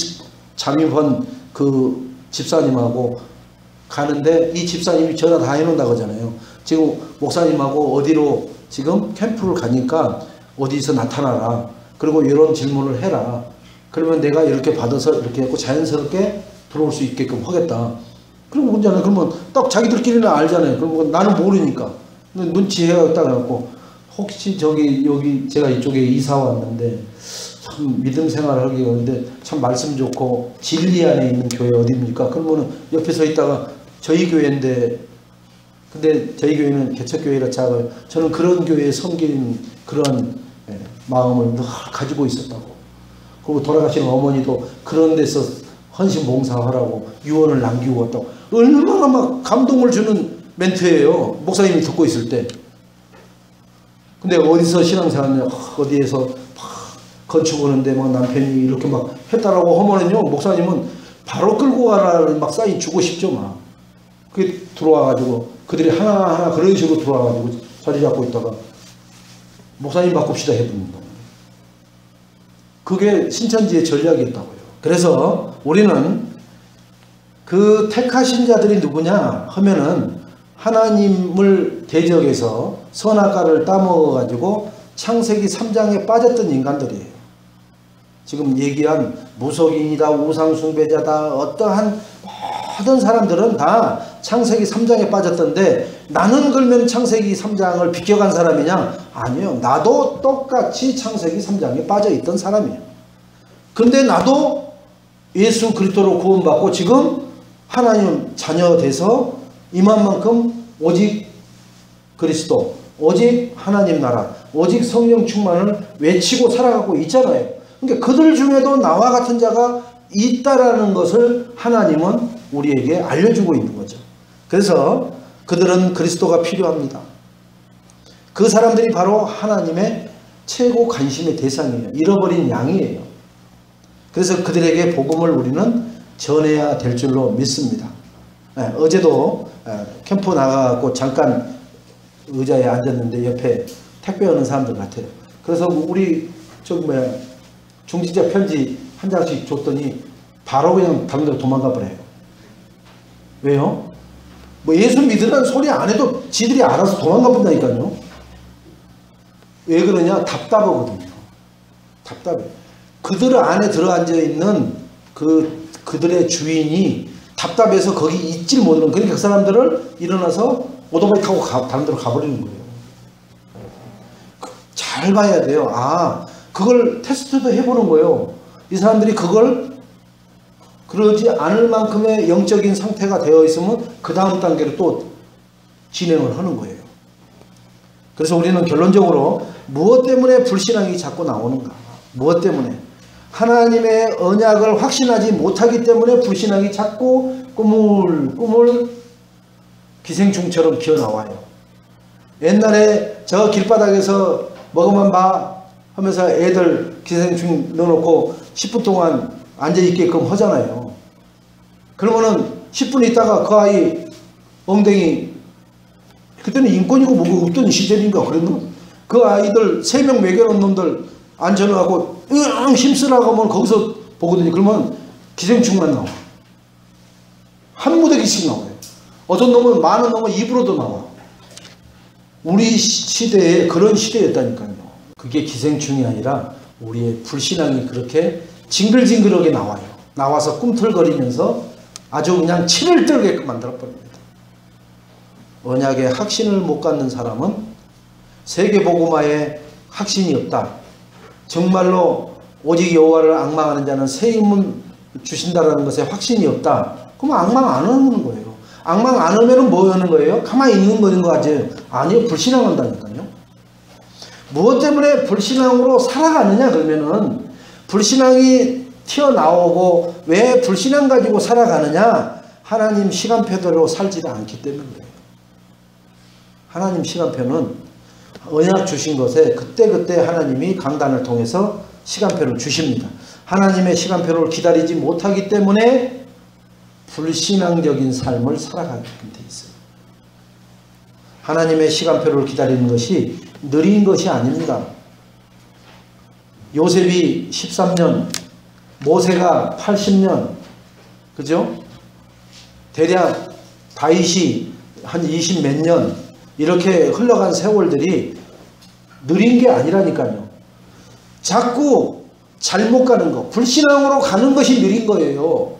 잠입한 그 집사님하고 가는데 이 집사님이 전화 다 해놓는다고 하잖아요. 지금 목사님하고 어디로 지금 캠프를 가니까 어디서 나타나라. 그리고 이런 질문을 해라. 그러면 내가 이렇게 받아서 이렇게 했고 자연스럽게 들어올 수 있게끔 하겠다. 그럼 문제는 그러면 딱 자기들끼리는 알잖아요. 그럼 나는 모르니까 눈치해야 딱 해갖고 혹시 여기 제가 이쪽에 이사 왔는데 참 믿음 생활을 하기 어려운데 참 말씀 좋고 진리 안에 있는 교회 어디입니까? 그러면은 옆에 서 있다가 저희 교회인데 근데 저희 교회는 개척교회라 작아요. 저는 그런 교회에 섬기는 그런 마음을 늘 가지고 있었다고. 그리고 돌아가신 어머니도 그런 데서 헌신 봉사하라고 유언을 남기고 왔다고. 얼마나 막 감동을 주는 멘트예요. 목사님이 듣고 있을 때. 근데 어디서 신앙생활을 어디에서 건축하는데 막 남편이 이렇게 막 했다라고 하면은요, 목사님은 바로 끌고 가라는 막 사인 주고 싶죠, 막. 그게 들어와가지고 그들이 하나하나 그런 식으로 들어와가지고 자리 잡고 있다가 목사님 바꿉시다 해봅니다. 그게 신천지의 전략이었다고요. 그래서 우리는 그 택하신 자들이 누구냐 하면은 하나님을 대적해서 선악과를 따먹어가지고 창세기 3장에 빠졌던 인간들이에요. 지금 얘기한 무속인이다, 우상숭배자다, 어떠한 모든 사람들은 다 창세기 3장에 빠졌던데 나는 그러면 창세기 3장을 비껴간 사람이냐? 아니요. 나도 똑같이 창세기 3장에 빠져있던 사람이에요. 근데 나도 예수 그리스도로 구원받고 지금 하나님 자녀 돼서 이만큼 오직 그리스도, 오직 하나님 나라, 오직 성령 충만을 외치고 살아가고 있잖아요. 그러니까 그들 중에도 나와 같은 자가 있다라는 것을 하나님은 우리에게 알려주고 있는 거죠. 그래서 그들은 그리스도가 필요합니다. 그 사람들이 바로 하나님의 최고 관심의 대상이에요. 잃어버린 양이에요. 그래서 그들에게 복음을 우리는 전해야 될 줄로 믿습니다. 어제도 캠프 나가고 잠깐 의자에 앉았는데 옆에 택배 오는 사람들 같아요. 그래서 우리 중지자 편지 한 장씩 줬더니 바로 그냥 다른 데로 도망가 버려요. 왜요? 뭐 예수 믿으라는 소리 안 해도 지들이 알아서 도망가 본다니까요. 왜 그러냐? 답답하거든요. 답답해. 그들 안에 들어앉아 있는 그들의 주인이 답답해서 거기 있질 못하는, 그러니까 그 사람들을 일어나서 오토바이 타고 다른 데로 가버리는 거예요. 잘 봐야 돼요. 아, 그걸 테스트도 해보는 거예요. 이 사람들이 그걸 그러지 않을 만큼의 영적인 상태가 되어 있으면 그 다음 단계로 또 진행을 하는 거예요. 그래서 우리는 결론적으로 무엇 때문에 불신앙이 자꾸 나오는가? 무엇 때문에? 하나님의 언약을 확신하지 못하기 때문에 불신앙이 자꾸 꾸물꾸물 기생충처럼 기어나와요. 옛날에 저 길바닥에서 먹으면 봐 하면서 애들 기생충 넣어놓고 10분 동안 앉아있게끔 하잖아요. 그러면은 10분 있다가 그 아이 엉덩이, 그때는 인권이고 뭐가 없던 시절인가 그랬나? 그 아이들 3명 매겨놓은 놈들 앉혀놓고 힘쓰라고 하면 거기서 보거든요. 그러면 기생충만 나와. 한 무더기씩 나와요. 어떤 놈은 많은 놈은 입으로도 나와. 우리 시대에 그런 시대였다니까요. 그게 기생충이 아니라 우리의 불신앙이 그렇게 징글징글하게 나와요. 나와서 꿈틀거리면서 아주 그냥 치를 떨게끔 만들어버립니다. 언약의 확신을 못 갖는 사람은 세계복음화에 확신이 없다. 정말로 오직 여호와를 앙망하는 자는 새 힘을 주신다라는 것에 확신이 없다. 그럼 앙망 안 하는 거예요. 앙망 안 하면 뭐 하는 거예요? 가만히 있는 거는 거지. 아니요, 불신앙한다니까요. 무엇 때문에 불신앙으로 살아가느냐 그러면은 불신앙이 튀어나오고 왜 불신앙 가지고 살아가느냐? 하나님 시간표대로 살지 않기 때문이에요. 하나님 시간표는 언약 주신 것에 그때그때 하나님이 강단을 통해서 시간표를 주십니다. 하나님의 시간표를 기다리지 못하기 때문에 불신앙적인 삶을 살아가게 돼 있어요. 하나님의 시간표를 기다리는 것이 느린 것이 아닙니다. 요셉이 13년, 모세가 80년, 그죠? 대략 다윗이 한 20 몇 년, 이렇게 흘러간 세월들이 느린 게 아니라니까요. 자꾸 잘못 가는 거, 불신앙으로 가는 것이 느린 거예요.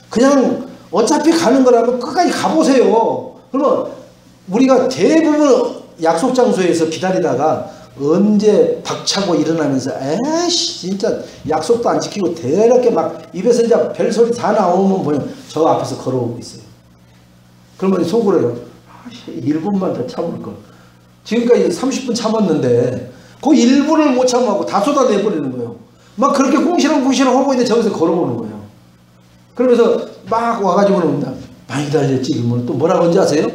그냥 어차피 가는 거라면 끝까지 가보세요. 그러면 우리가 대부분 약속 장소에서 기다리다가 언제 박차고 일어나면서 에이씨 진짜 약속도 안 지키고 대략게 막 입에서 이제 별소리 다 나오면 보면 저 앞에서 걸어오고 있어요. 그러면 속으로 해요. 1분만 더 참을걸. 지금까지 30분 참았는데 그 1분을 못 참아하고 다 쏟아내버리는 거예요. 막 그렇게 궁시렁궁시렁 하고 있는데 저기서 걸어오는 거예요. 그러면서 막 와가지고는 많이 달렸지. 그러면 또 뭐라고 하는지 아세요?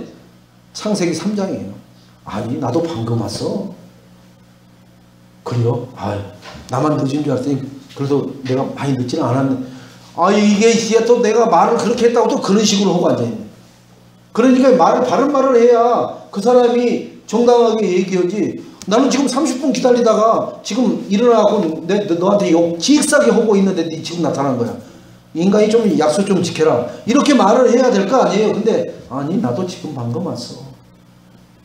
창세기 3장이에요. 아니 나도 방금 왔어. 그래요? 아유 나만 늦은 줄 알았더니 그래도 내가 많이 늦지는 않았네. 아 이게 또 내가 말을 그렇게 했다고 또 그런 식으로 하고 앉아있네. 그러니까 바른 말을 해야 그 사람이 정당하게 얘기하지. 나는 지금 30분 기다리다가 지금 일어나고 너한테 직사게 하고 있는데 네 지금 나타난 거야. 인간이 좀 약속 좀 지켜라. 이렇게 말을 해야 될 거 아니에요. 근데 아니 나도 지금 방금 왔어.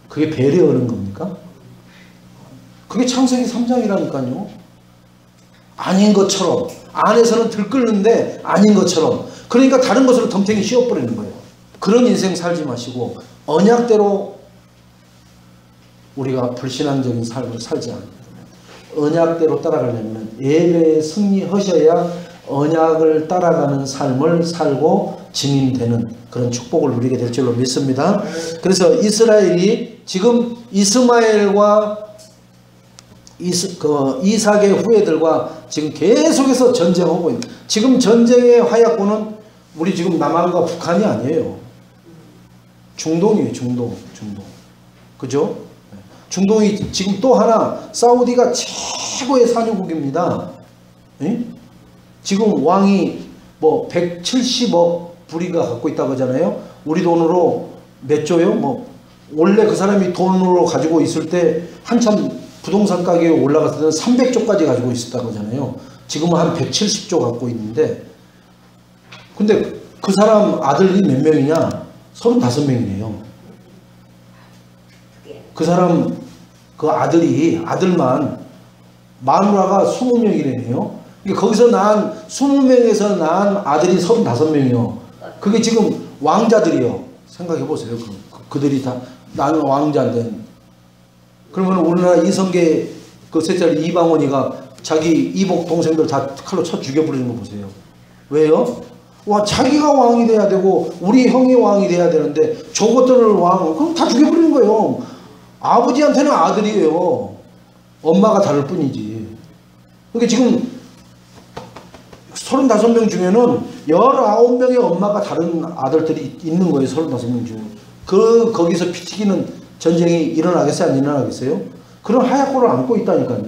그게 배려하는 겁니까? 그게 창세기 3장이라니까요. 아닌 것처럼 안에서는 들끓는데 아닌 것처럼. 그러니까 다른 것으로 덤탱이 씌워버리는 거예요. 그런 인생 살지 마시고 언약대로 우리가 불신앙적인 삶을 살지 않으면 언약대로 따라가려면 예배에 승리하셔야 언약을 따라가는 삶을 살고 증인되는 그런 축복을 누리게 될 줄로 믿습니다. 그래서 이스라엘이 지금 이스마엘과 이삭의 후예들과 지금 계속해서 전쟁하고 있는, 지금 전쟁의 화약고는 우리 지금 남한과 북한이 아니에요. 중동이에요. 중동. 그죠? 중동이 지금 또 하나 사우디가 최고의 산유국입니다. 에? 지금 왕이 뭐 170억 불이가 갖고 있다고 하잖아요. 우리 돈으로 몇 조요? 뭐 원래 그 사람이 돈으로 가지고 있을 때 한참 부동산 가격이 올라갔을 때는 300조까지 가지고 있었다고 하잖아요. 지금은 한 170조 갖고 있는데, 근데 그 사람 아들이 몇 명이냐? 35명이에요. 그 사람 그 아들만 마누라가 20명이래요. 그러니까 거기서 낳은 20명에서 낳은 아들이 35명이요. 그게 지금 왕자들이요. 생각해 보세요. 그들이 다 나는 왕자인데. 그러면 우리나라 이성계 그 셋째리 이방원이가 자기 이복 동생들 다 칼로 쳐 죽여버리는 거 보세요. 왜요? 와 자기가 왕이 돼야 되고 우리 형이 왕이 돼야 되는데 저것들을 그럼 다 죽여버리는 거예요. 아버지한테는 아들이에요. 엄마가 다를 뿐이지. 그러니까 지금 35명 중에는 19명의 엄마가 다른 아들들이 있는 거예요. 35명 중에. 거기서 피 튀기는 전쟁이 일어나겠어요? 안 일어나겠어요? 그런 하약고를 안고 있다니까요.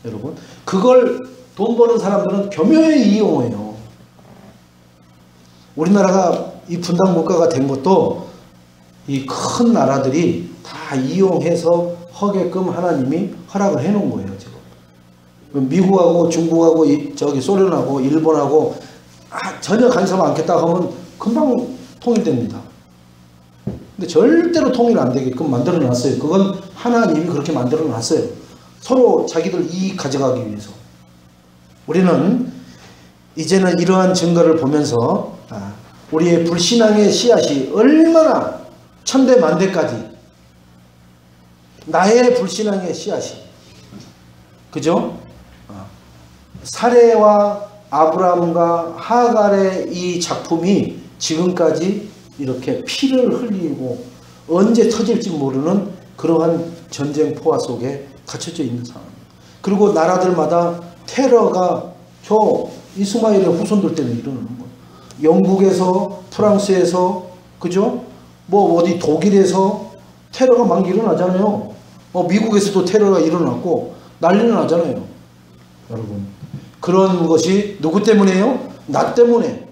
여러분. 그걸 돈 버는 사람들은 교묘히 이용해요. 우리나라가 이 분단 국가가 된 것도 이 큰 나라들이 다 이용해서 하게끔 하나님이 허락을 해 놓은 거예요. 지금. 미국하고 중국하고 저기 소련하고 일본하고 전혀 간섭 않겠다 하면 금방 통일됩니다. 근데 절대로 통일 안 되게끔 만들어 놨어요. 그건 하나님이 그렇게 만들어 놨어요. 서로 자기들 이익 가져가기 위해서. 우리는 이제는 이러한 증거를 보면서 우리의 불신앙의 씨앗이 얼마나 천대만대까지 나의 불신앙의 씨앗이, 그죠? 사레와 아브라함과 하갈의 이 작품이 지금까지 이렇게 피를 흘리고 언제 터질지 모르는 그러한 전쟁 포화 속에 갇혀져 있는 상황입니다. 그리고 나라들마다 테러가 저 이스마엘의 후손들 때문에 일어나는 거예요. 영국에서, 프랑스에서, 그죠? 뭐 어디 독일에서 테러가 막 일어나잖아요. 미국에서도 테러가 일어났고 난리는 나잖아요. 여러분, 그런 것이 누구 때문에요? 나 때문에,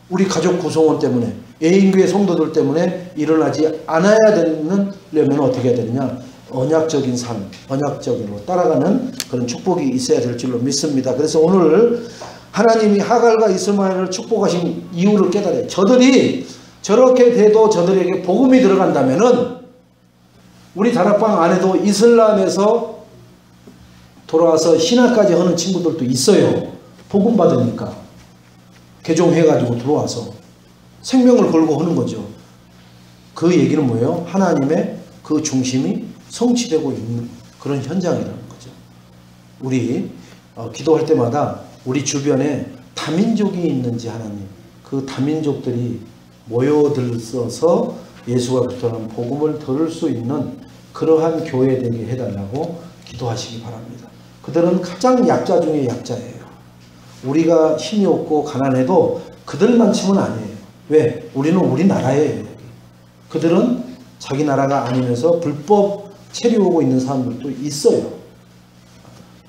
우리 가족 구성원 때문에, 애인교회 성도들 때문에 일어나지 않아야 되려면 어떻게 해야 되느냐? 언약적인 삶, 언약적으로 따라가는 그런 축복이 있어야 될 줄로 믿습니다. 그래서 오늘 하나님이 하갈과 이스마엘을 축복하신 이유를 깨달아요. 저들이 저렇게 돼도 저들에게 복음이 들어간다면은 우리 다락방 안에도 이슬람에서 돌아와서 신학까지 하는 친구들도 있어요. 복음 받으니까 개종해가지고 들어와서 생명을 걸고 하는 거죠. 그 얘기는 뭐예요? 하나님의 그 중심이 성취되고 있는 그런 현장이라는 거죠. 우리 기도할 때마다 우리 주변에 다민족이 있는지 하나님, 그 다민족들이 모여들어서 예수가 그토록 복음을 들을 수 있는 그러한 교회 되게 해달라고 기도하시기 바랍니다. 그들은 가장 약자 중에 약자예요. 우리가 힘이 없고 가난해도 그들만큼은 아니에요. 왜? 우리는 우리나라예요. 그들은 자기 나라가 아니면서 불법 체류하고 있는 사람들도 있어요.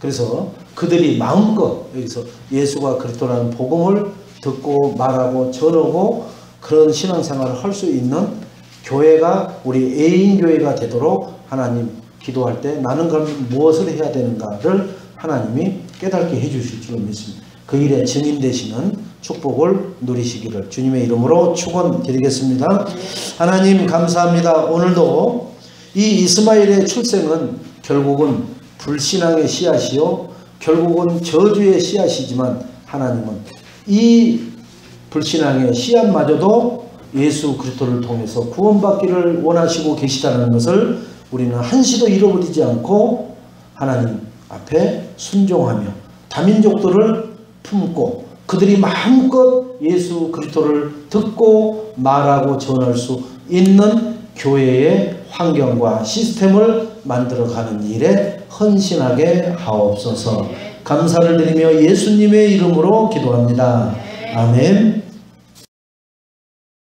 그래서 그들이 마음껏 여기서 예수가 그리스도라는 복음을 듣고 말하고 전하고 그런 신앙생활을 할 수 있는 교회가 우리 애인교회가 되도록 하나님 기도할 때 나는 그럼 무엇을 해야 되는가를 하나님이 깨닫게 해주실 줄로 믿습니다. 그 일에 증인 되시는 축복을 누리시기를 주님의 이름으로 축원드리겠습니다. 하나님 감사합니다. 오늘도 이 이스마엘의 출생은 결국은 불신앙의 씨앗이요 결국은 저주의 씨앗이지만 하나님은 이 불신앙의 씨앗마저도 예수 그리스도를 통해서 구원받기를 원하시고 계시다는 것을 우리는 한시도 잃어버리지 않고 하나님 앞에 순종하며 다민족들을 품고 그들이 마음껏 예수 그리스도를 듣고 말하고 전할 수 있는 교회의 환경과 시스템을 만들어가는 일에 헌신하게 하옵소서. 감사를 드리며 예수님의 이름으로 기도합니다. 아멘.